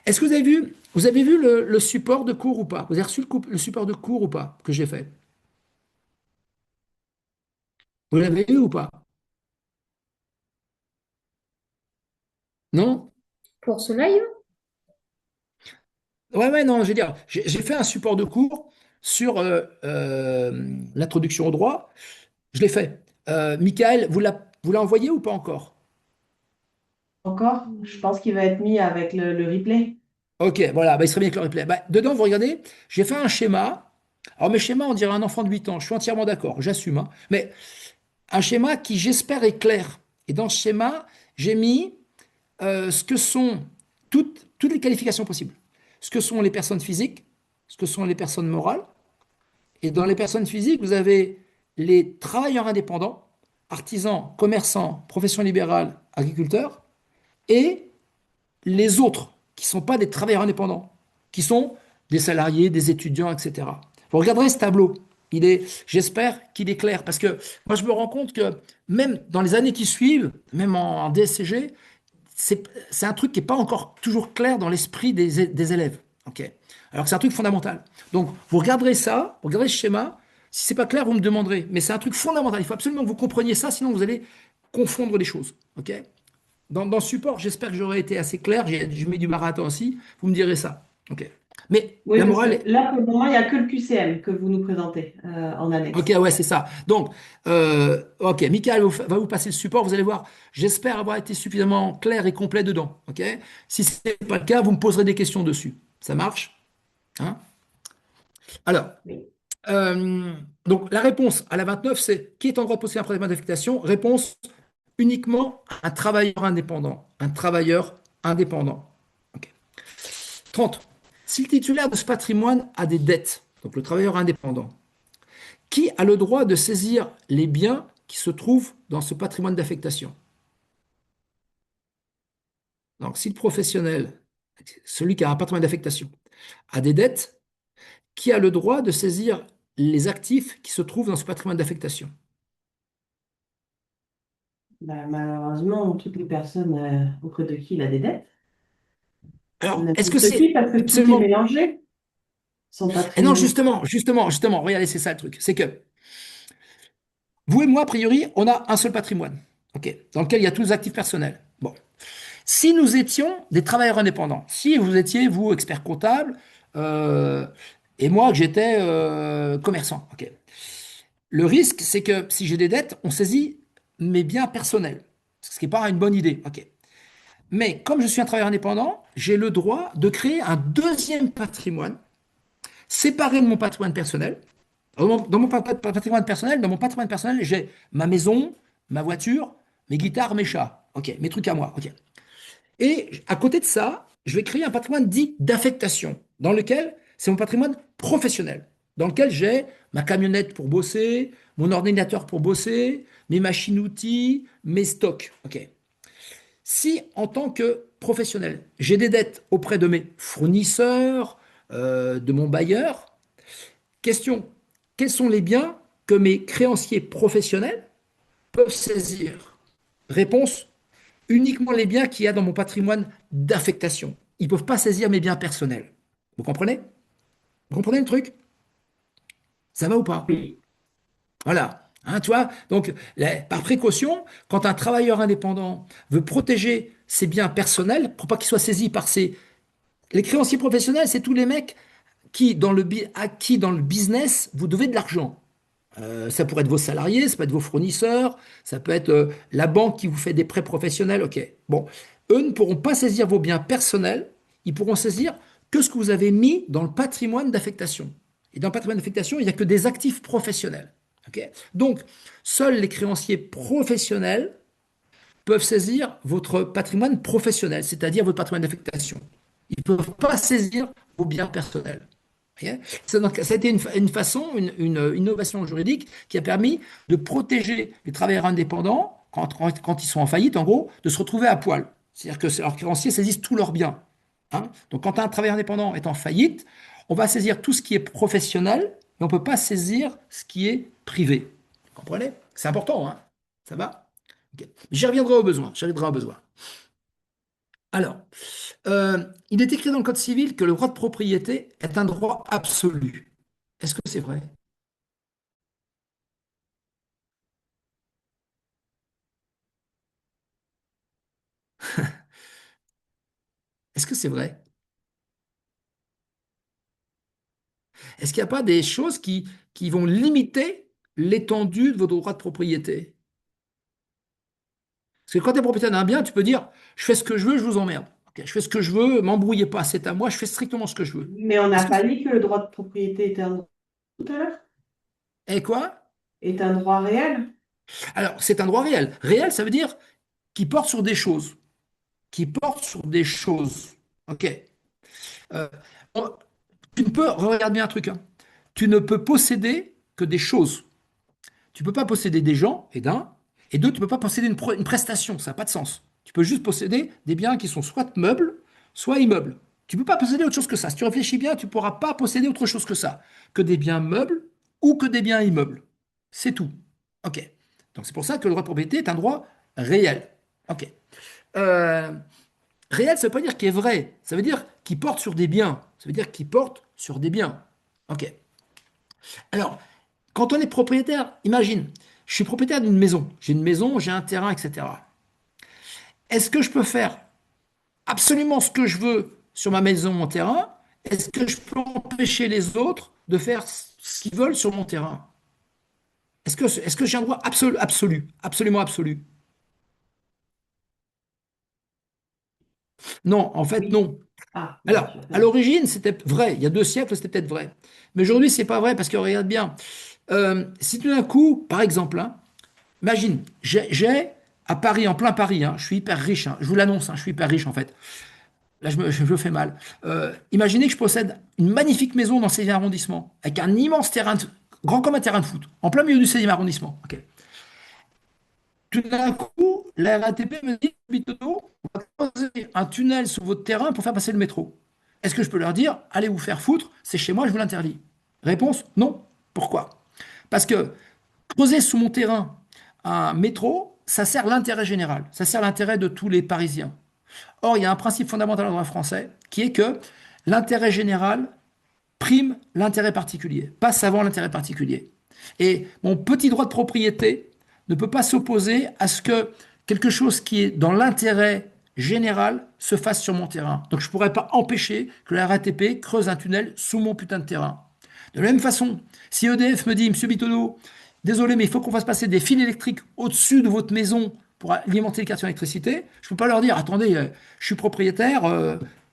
S1: Est-ce que vous avez vu le support de cours ou pas? Vous avez reçu le support de cours ou pas que j'ai fait? Vous l'avez eu ou pas? Non?
S2: Pour ce live,
S1: Ouais, non, je veux dire, j'ai fait un support de cours sur l'introduction au droit. Je l'ai fait. Michael, vous l'a envoyé ou pas encore?
S4: Encore, je pense qu'il va être mis avec le replay.
S1: Ok, voilà, bah, il serait bien que le replay. Bah, dedans, vous regardez, j'ai fait un schéma. Alors, mes schémas, on dirait un enfant de 8 ans. Je suis entièrement d'accord, j'assume, hein. Mais un schéma qui, j'espère, est clair. Et dans ce schéma, j'ai mis ce que sont toutes les qualifications possibles. Ce que sont les personnes physiques, ce que sont les personnes morales. Et dans les personnes physiques, vous avez les travailleurs indépendants, artisans, commerçants, professions libérales, agriculteurs, et les autres, qui ne sont pas des travailleurs indépendants, qui sont des salariés, des étudiants, etc. Vous regarderez ce tableau. J'espère qu'il est clair, parce que moi je me rends compte que même dans les années qui suivent, même en DSCG, c'est un truc qui n'est pas encore toujours clair dans l'esprit des élèves. Ok. Alors que c'est un truc fondamental. Donc, vous regarderez ça, vous regarderez ce schéma. Si c'est pas clair, vous me demanderez. Mais c'est un truc fondamental. Il faut absolument que vous compreniez ça, sinon vous allez confondre les choses. Ok. Dans le support, j'espère que j'aurai été assez clair. Je mets du marathon aussi. Vous me direz ça. Ok. Mais
S4: Oui,
S1: la
S4: parce
S1: morale,
S4: que là, pour le moment, il n'y a que le QCM que vous nous présentez en
S1: ok,
S4: annexe.
S1: ouais, c'est ça. Donc, ok, Michael va vous passer le support. Vous allez voir, j'espère avoir été suffisamment clair et complet dedans. Ok. Si ce n'est pas le cas, vous me poserez des questions dessus. Ça marche? Hein. Alors,
S4: Oui.
S1: euh, donc la réponse à la 29, c'est qui est en droit de posséder un prélèvement d'affectation? Réponse uniquement un travailleur indépendant. Un travailleur indépendant. Ok. 30. Si le titulaire de ce patrimoine a des dettes, donc le travailleur indépendant, qui a le droit de saisir les biens qui se trouvent dans ce patrimoine d'affectation? Donc, si le professionnel, celui qui a un patrimoine d'affectation, a des dettes, qui a le droit de saisir les actifs qui se trouvent dans ce patrimoine d'affectation?
S4: Bah, malheureusement, toutes les personnes auprès de qui il a des dettes,
S1: Alors, est-ce que
S4: n'importe qui,
S1: c'est
S4: parce que tout est
S1: absolument...
S4: mélangé. Son
S1: Et non,
S4: patrimoine.
S1: justement, regardez, c'est ça le truc. C'est que vous et moi, a priori, on a un seul patrimoine, ok, dans lequel il y a tous les actifs personnels. Bon. Si nous étions des travailleurs indépendants, si vous étiez, vous, expert comptable, euh, et moi, que j'étais commerçant, ok. Le risque, c'est que si j'ai des dettes, on saisit mes biens personnels, ce qui n'est pas une bonne idée, ok. Mais comme je suis un travailleur indépendant, j'ai le droit de créer un deuxième patrimoine séparé de mon patrimoine personnel. Dans mon patrimoine personnel, j'ai ma maison, ma voiture, mes guitares, mes chats. Ok, mes trucs à moi. Ok. Et à côté de ça, je vais créer un patrimoine dit d'affectation, dans lequel c'est mon patrimoine professionnel, dans lequel j'ai ma camionnette pour bosser, mon ordinateur pour bosser, mes machines-outils, mes stocks. OK. Si, en tant que professionnel, j'ai des dettes auprès de mes fournisseurs, de mon bailleur, question, quels sont les biens que mes créanciers professionnels peuvent saisir? Réponse, uniquement les biens qu'il y a dans mon patrimoine d'affectation. Ils ne peuvent pas saisir mes biens personnels. Vous comprenez? Vous comprenez le truc? Ça va ou pas?
S4: Oui.
S1: Voilà. Hein, tu vois? Donc, par précaution, quand un travailleur indépendant veut protéger ses biens personnels pour pas qu'ils soient saisis par ses... Les créanciers professionnels, c'est tous les mecs à qui, dans le business, vous devez de l'argent. Ça pourrait être vos salariés, ça peut être vos fournisseurs, ça peut être la banque qui vous fait des prêts professionnels. OK. Bon, eux ne pourront pas saisir vos biens personnels, ils pourront saisir que ce que vous avez mis dans le patrimoine d'affectation. Et dans le patrimoine d'affectation, il n'y a que des actifs professionnels. OK. Donc, seuls les créanciers professionnels peuvent saisir votre patrimoine professionnel, c'est-à-dire votre patrimoine d'affectation. Ils ne peuvent pas saisir vos biens personnels. Voyez. Ça a été une façon, une innovation juridique qui a permis de protéger les travailleurs indépendants quand ils sont en faillite, en gros, de se retrouver à poil. C'est-à-dire que leurs créanciers saisissent tous leurs biens. Hein. Donc, quand un travailleur indépendant est en faillite, on va saisir tout ce qui est professionnel, mais on ne peut pas saisir ce qui est privé. Vous comprenez? C'est important, hein? Ça va? Ok. J'y reviendrai au besoin. J'y reviendrai au besoin. Alors, il est écrit dans le Code civil que le droit de propriété est un droit absolu. Est-ce que c'est vrai? Est-ce que c'est vrai? Est-ce qu'il n'y a pas des choses qui vont limiter l'étendue de vos droits de propriété? Parce que quand tu es propriétaire d'un bien, tu peux dire, je fais ce que je veux, je vous emmerde. Ok, je fais ce que je veux, m'embrouillez pas, c'est à moi, je fais strictement ce que je veux.
S4: Mais on n'a
S1: Est-ce que
S4: pas dit que le droit de propriété était un droit tout à l'heure?
S1: Et quoi?
S4: Est un droit réel?
S1: Alors, c'est un droit réel. Réel, ça veut dire qui porte sur des choses. Qui porte sur des choses. OK. Euh, on- Tu ne peux, regarde bien un truc, hein. Tu ne peux posséder que des choses. Tu ne peux pas posséder des gens, et deux, tu ne peux pas posséder une prestation, ça n'a pas de sens. Tu peux juste posséder des biens qui sont soit meubles, soit immeubles. Tu ne peux pas posséder autre chose que ça. Si tu réfléchis bien, tu ne pourras pas posséder autre chose que ça, que des biens meubles ou que des biens immeubles. C'est tout. OK. Donc c'est pour ça que le droit de propriété est un droit réel. OK. Euh, Réel, ça ne veut pas dire qu'il est vrai, ça veut dire qu'il porte sur des biens. Ça veut dire qu'il porte sur des biens. OK. Alors, quand on est propriétaire, imagine, je suis propriétaire d'une maison. J'ai une maison, j'ai un terrain, etc. Est-ce que je peux faire absolument ce que je veux sur ma maison, mon terrain? Est-ce que je peux empêcher les autres de faire ce qu'ils veulent sur mon terrain? Est-ce que j'ai un droit absolu, absolument absolu? Non, en fait,
S4: Oui.
S1: non.
S4: Ah, bien
S1: Alors,
S4: sûr.
S1: à l'origine, c'était vrai. Il y a 2 siècles, c'était peut-être vrai. Mais aujourd'hui, c'est pas vrai parce que regarde bien. Si tout d'un coup, par exemple, hein, imagine, j'ai à Paris, en plein Paris, hein, je suis hyper riche, hein, je vous l'annonce, hein, je suis hyper riche en fait. Là, je me fais mal. Imaginez que je possède une magnifique maison dans le 16e arrondissement, avec un immense terrain, grand comme un terrain de foot, en plein milieu du 16e arrondissement. Ok. Tout d'un coup, la RATP me dit, Bitoto, on va poser un tunnel sur votre terrain pour faire passer le métro. Est-ce que je peux leur dire, allez vous faire foutre, c'est chez moi, je vous l'interdis? Réponse, non. Pourquoi? Parce que creuser sous mon terrain un métro, ça sert l'intérêt général, ça sert l'intérêt de tous les Parisiens. Or, il y a un principe fondamental dans le droit français qui est que l'intérêt général prime l'intérêt particulier, passe avant l'intérêt particulier. Et mon petit droit de propriété ne peut pas s'opposer à ce que quelque chose qui est dans l'intérêt général se fasse sur mon terrain. Donc je ne pourrais pas empêcher que la RATP creuse un tunnel sous mon putain de terrain. De la même façon, si EDF me dit, Monsieur Bitonneau, désolé, mais il faut qu'on fasse passer des fils électriques au-dessus de votre maison pour alimenter les quartiers en électricité, je ne peux pas leur dire, attendez, je suis propriétaire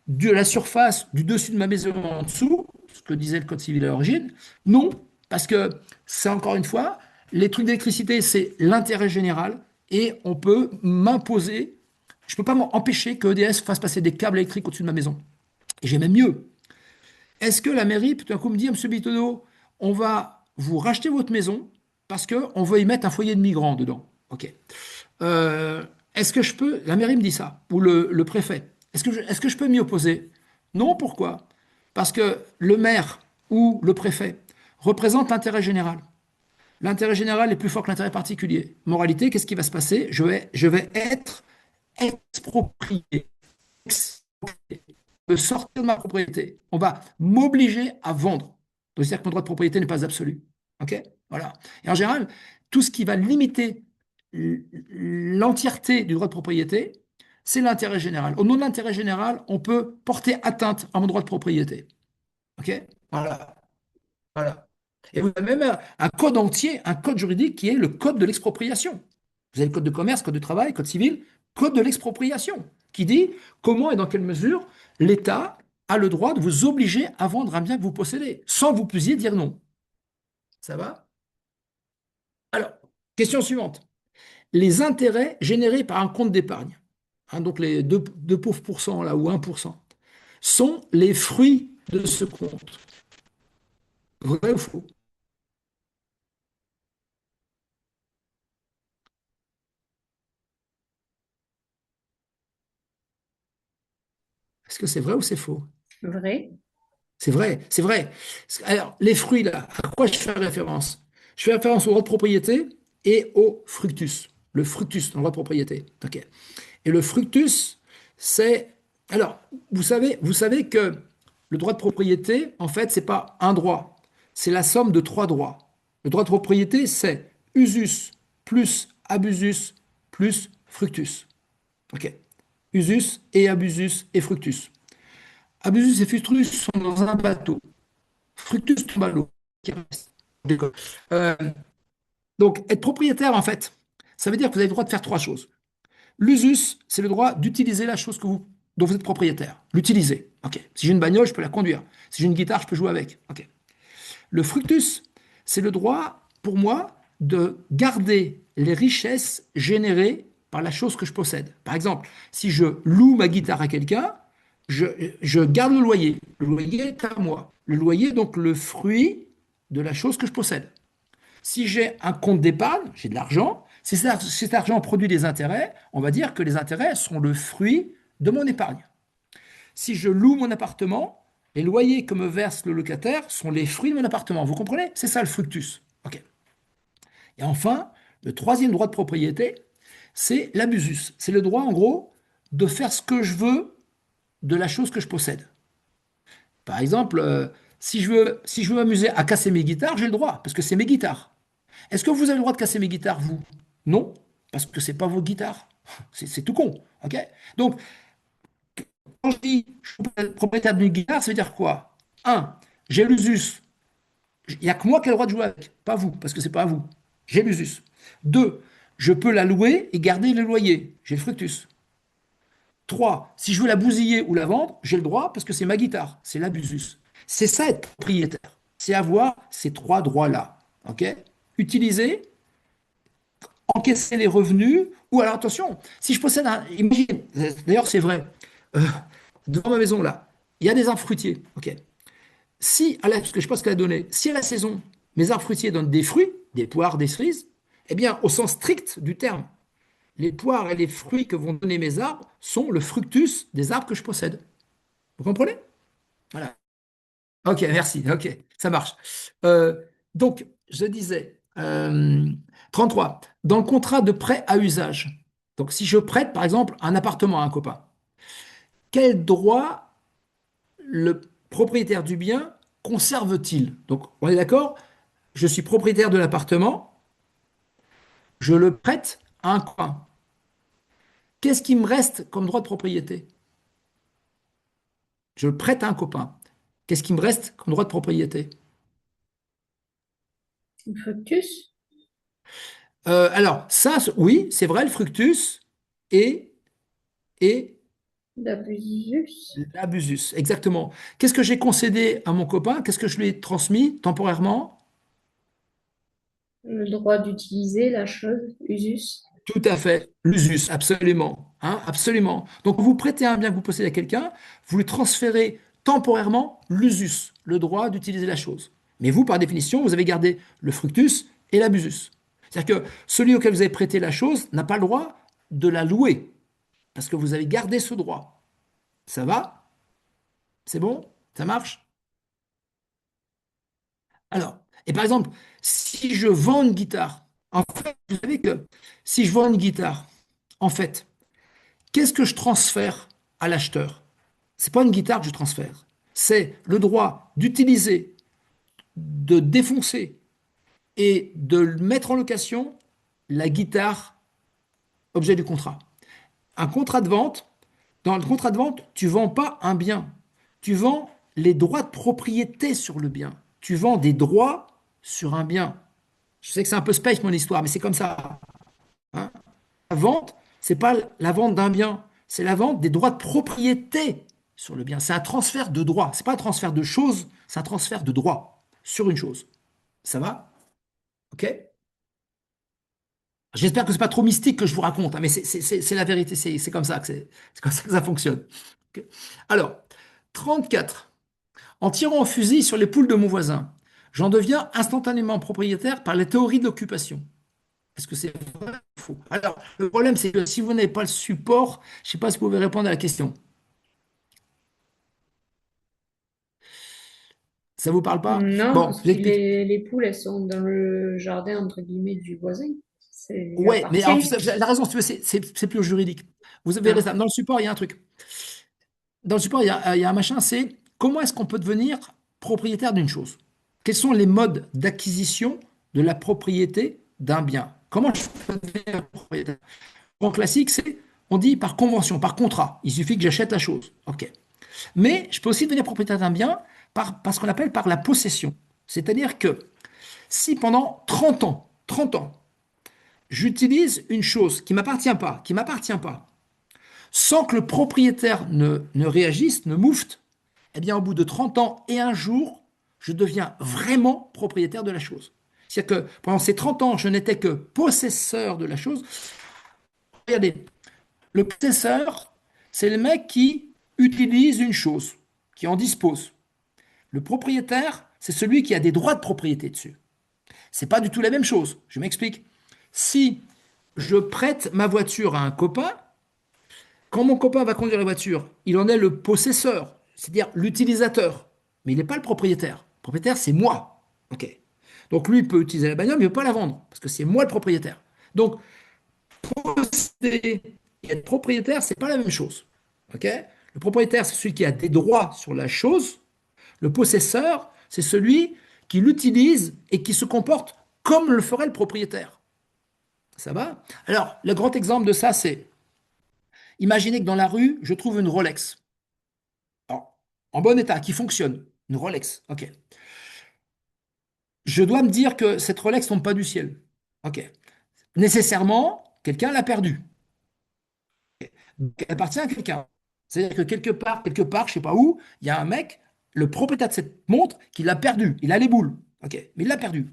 S1: de la surface du dessus de ma maison en dessous, ce que disait le Code civil à l'origine. Non, parce que c'est encore une fois, les trucs d'électricité, c'est l'intérêt général et on peut m'imposer, je ne peux pas m'empêcher que EDF fasse passer des câbles électriques au-dessus de ma maison. Et j'ai même mieux. Est-ce que la mairie peut tout d'un coup me dire, Monsieur Bitonneau, on va vous racheter votre maison, parce qu'on veut y mettre un foyer de migrants dedans. OK. Est-ce que je peux, la mairie me dit ça, ou le préfet, est-ce que je peux m'y opposer? Non, pourquoi? Parce que le maire ou le préfet représente l'intérêt général. L'intérêt général est plus fort que l'intérêt particulier. Moralité, qu'est-ce qui va se passer? Je vais être exproprié, de sortir de ma propriété. On va m'obliger à vendre. Donc, c'est-à-dire que mon droit de propriété n'est pas absolu. OK? Voilà. Et en général, tout ce qui va limiter l'entièreté du droit de propriété, c'est l'intérêt général. Au nom de l'intérêt général, on peut porter atteinte à mon droit de propriété. OK? Voilà. Voilà. Et vous avez même un code entier, un code juridique qui est le code de l'expropriation. Vous avez le code de commerce, code de travail, code civil, code de l'expropriation, qui dit comment et dans quelle mesure l'État a le droit de vous obliger à vendre un bien que vous possédez, sans que vous puissiez dire non. Ça va? Alors, question suivante. Les intérêts générés par un compte d'épargne, hein, donc les 2 pauvres pourcents là, ou 1%, sont les fruits de ce compte. Vrai ou faux? Est-ce que c'est vrai ou c'est faux?
S2: Vrai.
S1: C'est vrai, c'est vrai. Alors, les fruits, là, à quoi je fais référence? Je fais référence au droit de propriété et au fructus. Le fructus dans le droit de propriété. OK. Et le fructus, c'est... Alors, vous savez que le droit de propriété, en fait, c'est pas un droit. C'est la somme de 3 droits. Le droit de propriété, c'est usus plus abusus plus fructus. OK. Usus et abusus et fructus. Abusus et fructus sont dans un bateau. Fructus tombe à l'eau. Euh, donc, être propriétaire, en fait, ça veut dire que vous avez le droit de faire 3 choses. L'usus, c'est le droit d'utiliser la chose dont vous êtes propriétaire. L'utiliser. OK. Si j'ai une bagnole, je peux la conduire. Si j'ai une guitare, je peux jouer avec. OK. Le fructus, c'est le droit, pour moi, de garder les richesses générées par la chose que je possède. Par exemple, si je loue ma guitare à quelqu'un, je, je garde le loyer. Le loyer est à moi. Le loyer est donc le fruit de la chose que je possède. Si j'ai un compte d'épargne, j'ai de l'argent, si cet argent produit des intérêts, on va dire que les intérêts sont le fruit de mon épargne. Si je loue mon appartement, les loyers que me verse le locataire sont les fruits de mon appartement. Vous comprenez? C'est ça le fructus. OK. Et enfin, le troisième droit de propriété, c'est l'abusus. C'est le droit, en gros, de faire ce que je veux de la chose que je possède. Par exemple, si je veux m'amuser à casser mes guitares, j'ai le droit, parce que c'est mes guitares. Est-ce que vous avez le droit de casser mes guitares, vous? Non, parce que c'est pas vos guitares. C'est tout con. OK? Donc, quand je dis je suis propriétaire d'une guitare, ça veut dire quoi? Un, j'ai l'usus. Il n'y a que moi qui ai le droit de jouer avec, pas vous, parce que c'est pas à vous. J'ai l'usus. Deux, je peux la louer et garder le loyer. J'ai le fructus. Trois, si je veux la bousiller ou la vendre, j'ai le droit parce que c'est ma guitare. C'est l'abusus. C'est ça être propriétaire. C'est avoir ces 3 droits-là. OK? Utiliser, encaisser les revenus, ou alors attention, si je possède un. Imagine, d'ailleurs c'est vrai, euh, devant ma maison là, il y a des arbres fruitiers. OK? Si, parce que je pense qu'elle a donné, si à la saison, mes arbres fruitiers donnent des fruits, des poires, des cerises, eh bien, au sens strict du terme, les poires et les fruits que vont donner mes arbres sont le fructus des arbres que je possède. Vous comprenez? Voilà. Ok, merci. Ok, ça marche. Donc, je disais, 33. Dans le contrat de prêt à usage, donc si je prête, par exemple, un appartement à un copain, quel droit le propriétaire du bien conserve-t-il? Donc, on est d'accord? Je suis propriétaire de l'appartement, je le prête à un copain. Qu'est-ce qui me reste comme droit de propriété? Je le prête à un copain. Qu'est-ce qui me reste comme droit de propriété?
S2: Fructus.
S1: Alors, ça, oui, c'est vrai, le fructus et
S2: L'abusus.
S1: l'abusus, exactement. Qu'est-ce que j'ai concédé à mon copain? Qu'est-ce que je lui ai transmis temporairement?
S2: Le droit d'utiliser la chose. Usus.
S1: Tout à fait, l'usus, absolument, hein, absolument. Donc, vous prêtez un bien que vous possédez à quelqu'un, vous lui transférez temporairement l'usus, le droit d'utiliser la chose. Mais vous, par définition, vous avez gardé le fructus et l'abusus. C'est-à-dire que celui auquel vous avez prêté la chose n'a pas le droit de la louer, parce que vous avez gardé ce droit. Ça va? C'est bon? Ça marche? Alors, et par exemple, si je vends une guitare, en fait, vous savez que si je vends une guitare, en fait, qu'est-ce que je transfère à l'acheteur? C'est pas une guitare que je transfère, c'est le droit d'utiliser, de défoncer et de mettre en location la guitare objet du contrat. Un contrat de vente, dans le contrat de vente, tu vends pas un bien, tu vends les droits de propriété sur le bien. Tu vends des droits sur un bien. Je sais que c'est un peu space mon histoire, mais c'est comme ça. Hein. La vente, c'est pas la vente d'un bien, c'est la vente des droits de propriété sur le bien. C'est un transfert de droits. C'est pas un transfert de choses, c'est un transfert de droits sur une chose. Ça va? OK? J'espère que c'est pas trop mystique que je vous raconte, hein, mais c'est la vérité, c'est comme ça que c'est comme ça que ça fonctionne. OK. Alors, 34. En tirant un fusil sur les poules de mon voisin, j'en deviens instantanément propriétaire par la théorie de l'occupation. Est-ce que c'est vrai ou faux? Alors, le problème, c'est que si vous n'avez pas le support, je ne sais pas si vous pouvez répondre à la question. Ça vous parle pas?
S2: Non,
S1: Bon,
S2: parce
S1: je vous
S2: que
S1: explique.
S2: les poules, elles sont dans le jardin, entre guillemets, du voisin. Ça lui
S1: Ouais, mais alors,
S2: appartient.
S1: la raison, si tu veux, c'est plus juridique. Vous avez
S2: Ah.
S1: raison. Dans le support, il y a un truc. Dans le support, il y a un machin, c'est comment est-ce qu'on peut devenir propriétaire d'une chose? Quels sont les modes d'acquisition de la propriété d'un bien? Comment je peux devenir propriétaire? En classique, c'est, on dit par convention, par contrat. Il suffit que j'achète la chose. OK. Mais je peux aussi devenir propriétaire d'un bien par ce qu'on appelle par la possession. C'est-à-dire que si pendant 30 ans, j'utilise une chose qui m'appartient pas, sans que le propriétaire ne réagisse, ne moufte, eh bien, au bout de 30 ans et un jour, je deviens vraiment propriétaire de la chose. C'est-à-dire que pendant ces 30 ans, je n'étais que possesseur de la chose. Regardez, le possesseur, c'est le mec qui utilise une chose, qui en dispose. Le propriétaire, c'est celui qui a des droits de propriété dessus. C'est pas du tout la même chose. Je m'explique. Si je prête ma voiture à un copain, quand mon copain va conduire la voiture, il en est le possesseur, c'est-à-dire l'utilisateur, mais il n'est pas le propriétaire. Le propriétaire, c'est moi. Ok. Donc lui, il peut utiliser la bagnole, mais il ne peut pas la vendre, parce que c'est moi le propriétaire. Donc, posséder et être propriétaire, c'est pas la même chose. Ok. Le propriétaire, c'est celui qui a des droits sur la chose. Le possesseur, c'est celui qui l'utilise et qui se comporte comme le ferait le propriétaire. Ça va? Alors, le grand exemple de ça, c'est, imaginez que dans la rue, je trouve une Rolex. Alors, en bon état, qui fonctionne. Une Rolex. OK. Je dois me dire que cette Rolex tombe pas du ciel. OK. Nécessairement, quelqu'un l'a perdue. Donc, elle appartient à quelqu'un. C'est-à-dire que quelque part, je sais pas où, il y a un mec, le propriétaire de cette montre, qui l'a perdue. Il a les boules. OK. Mais il l'a perdue.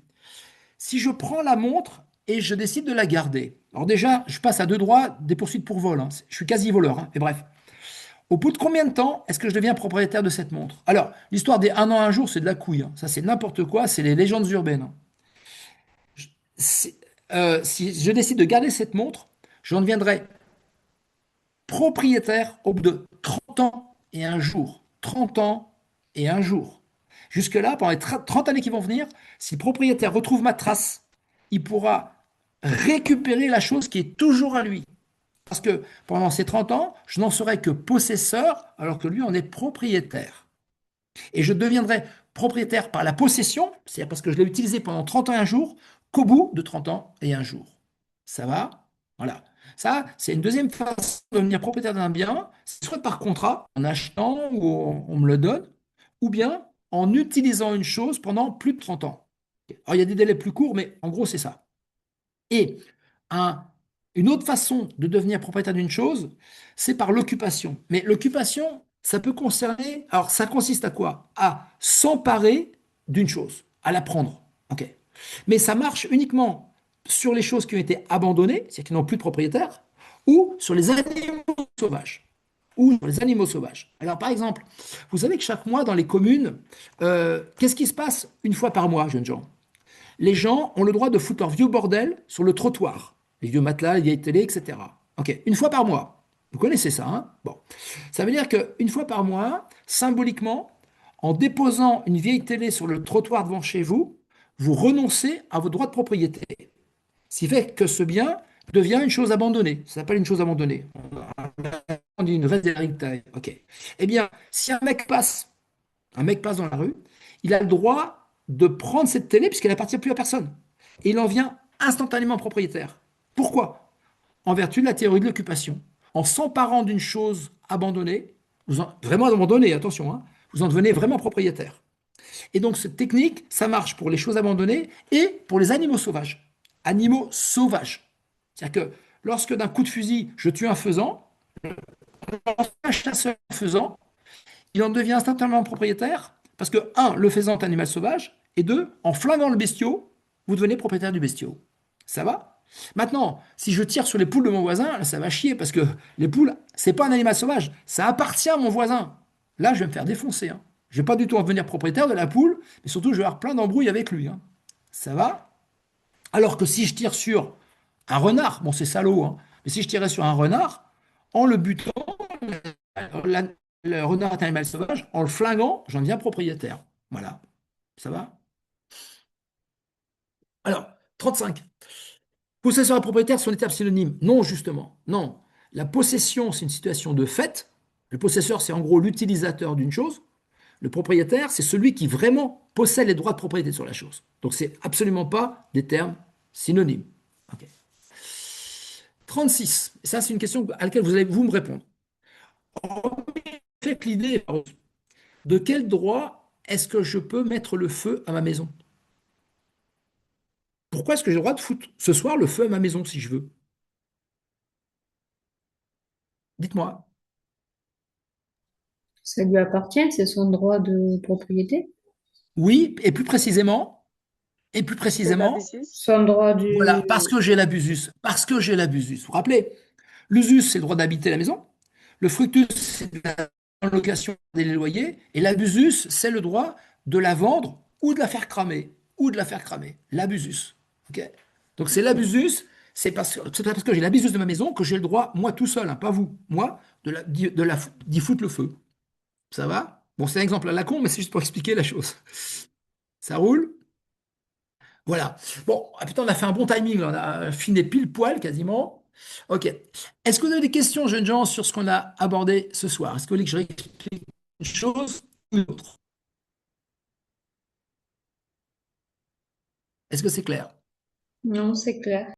S1: Si je prends la montre et je décide de la garder, alors déjà, je passe à deux droits des poursuites pour vol. Hein. Je suis quasi voleur. Hein. Mais bref. Au bout de combien de temps est-ce que je deviens propriétaire de cette montre? Alors, l'histoire des un an, un jour, c'est de la couille. Hein. Ça, c'est n'importe quoi. C'est les légendes urbaines. Hein. Si, si je décide de garder cette montre, j'en deviendrai propriétaire au bout de 30 ans et un jour. 30 ans et un jour. Jusque-là, pendant les 30 années qui vont venir, si le propriétaire retrouve ma trace, il pourra récupérer la chose qui est toujours à lui. Parce que pendant ces 30 ans, je n'en serai que possesseur, alors que lui en est propriétaire. Et je deviendrai propriétaire par la possession, c'est-à-dire parce que je l'ai utilisé pendant 30 ans et un jour, qu'au bout de 30 ans et un jour. Ça va? Voilà. Ça, c'est une deuxième façon de devenir propriétaire d'un bien, soit par contrat, en achetant ou on me le donne, ou bien en utilisant une chose pendant plus de 30 ans. Alors, il y a des délais plus courts, mais en gros, c'est ça. Et un- une autre façon de devenir propriétaire d'une chose, c'est par l'occupation. Mais l'occupation, ça peut concerner. Alors, ça consiste à quoi? À s'emparer d'une chose, à la prendre. OK. Mais ça marche uniquement sur les choses qui ont été abandonnées, c'est-à-dire qui n'ont plus de propriétaire, ou sur les animaux sauvages. Ou sur les animaux sauvages. Alors, par exemple, vous savez que chaque mois, dans les communes, qu'est-ce qui se passe une fois par mois, jeunes gens? les gens ont le droit de foutre leur vieux bordel sur le trottoir, les vieux matelas, les vieilles télés, etc. Ok, une fois par mois. Vous connaissez ça, hein? Bon. Ça veut dire qu'une fois par mois, symboliquement, en déposant une vieille télé sur le trottoir devant chez vous, vous renoncez à vos droits de propriété. Ce qui fait que ce bien devient une chose abandonnée. Ça s'appelle une chose abandonnée. On dit une res delicti. Ok. Eh bien, si un mec passe dans la rue, il a le droit de prendre cette télé puisqu'elle n'appartient plus à personne. Et il en vient instantanément propriétaire. Pourquoi? En vertu de la théorie de l'occupation. En s'emparant d'une chose abandonnée, vraiment abandonnée, attention, hein, vous en devenez vraiment propriétaire. Et donc cette technique, ça marche pour les choses abandonnées et pour les animaux sauvages. Animaux sauvages. C'est-à-dire que lorsque d'un coup de fusil, je tue un faisan, un chasseur faisan, il en devient instantanément propriétaire parce que, un, le faisan est un animal sauvage, et deux, en flinguant le bestiau, vous devenez propriétaire du bestiau. Ça va? Maintenant, si je tire sur les poules de mon voisin, là, ça va chier parce que les poules, c'est pas un animal sauvage, ça appartient à mon voisin. Là, je vais me faire défoncer, hein. Je vais pas du tout en devenir propriétaire de la poule, mais surtout, je vais avoir plein d'embrouilles avec lui, hein. Ça va? Alors que si je tire sur un renard, bon, c'est salaud, hein, mais si je tirais sur un renard, en le butant, la- le renard est un animal sauvage, en le flinguant, j'en deviens propriétaire. Voilà, ça va? Alors, 35. Possesseur et propriétaire sont des termes synonymes. Non, justement. Non. La possession, c'est une situation de fait. Le possesseur, c'est en gros l'utilisateur d'une chose. Le propriétaire, c'est celui qui vraiment possède les droits de propriété sur la chose. Donc, c'est absolument pas des termes synonymes. Ok. 36. Et ça, c'est une question à laquelle vous allez vous me répondre. Faites l'idée de quel droit est-ce que je peux mettre le feu à ma maison? Pourquoi est-ce que j'ai le droit de foutre ce soir le feu à ma maison si je veux? Dites-moi.
S2: Ça lui appartient, c'est son droit de propriété.
S1: Oui, et plus
S5: C'est
S1: précisément,
S5: l'abusus.
S2: Son droit
S1: voilà,
S2: du...
S1: parce que j'ai l'abusus. Parce que j'ai l'abusus. Vous vous rappelez, l'usus, c'est le droit d'habiter la maison. Le fructus, c'est la location des loyers. Et l'abusus, c'est le droit de la vendre ou de la faire cramer. Ou de la faire cramer. L'abusus. Ok. Donc c'est l'abusus, c'est parce que j'ai l'abusus de ma maison que j'ai le droit, moi tout seul, hein, pas vous, moi, d'y foutre le feu. Ça va? Bon, c'est un exemple à la con, mais c'est juste pour expliquer la chose. Ça roule? Voilà. Bon, ah, putain, on a fait un bon timing, là. On a fini pile poil quasiment. Ok. Est-ce que vous avez des questions, jeunes gens, sur ce qu'on a abordé ce soir? Est-ce que vous voulez que je réexplique une chose ou une autre? Est-ce que c'est clair?
S2: Non, c'est clair.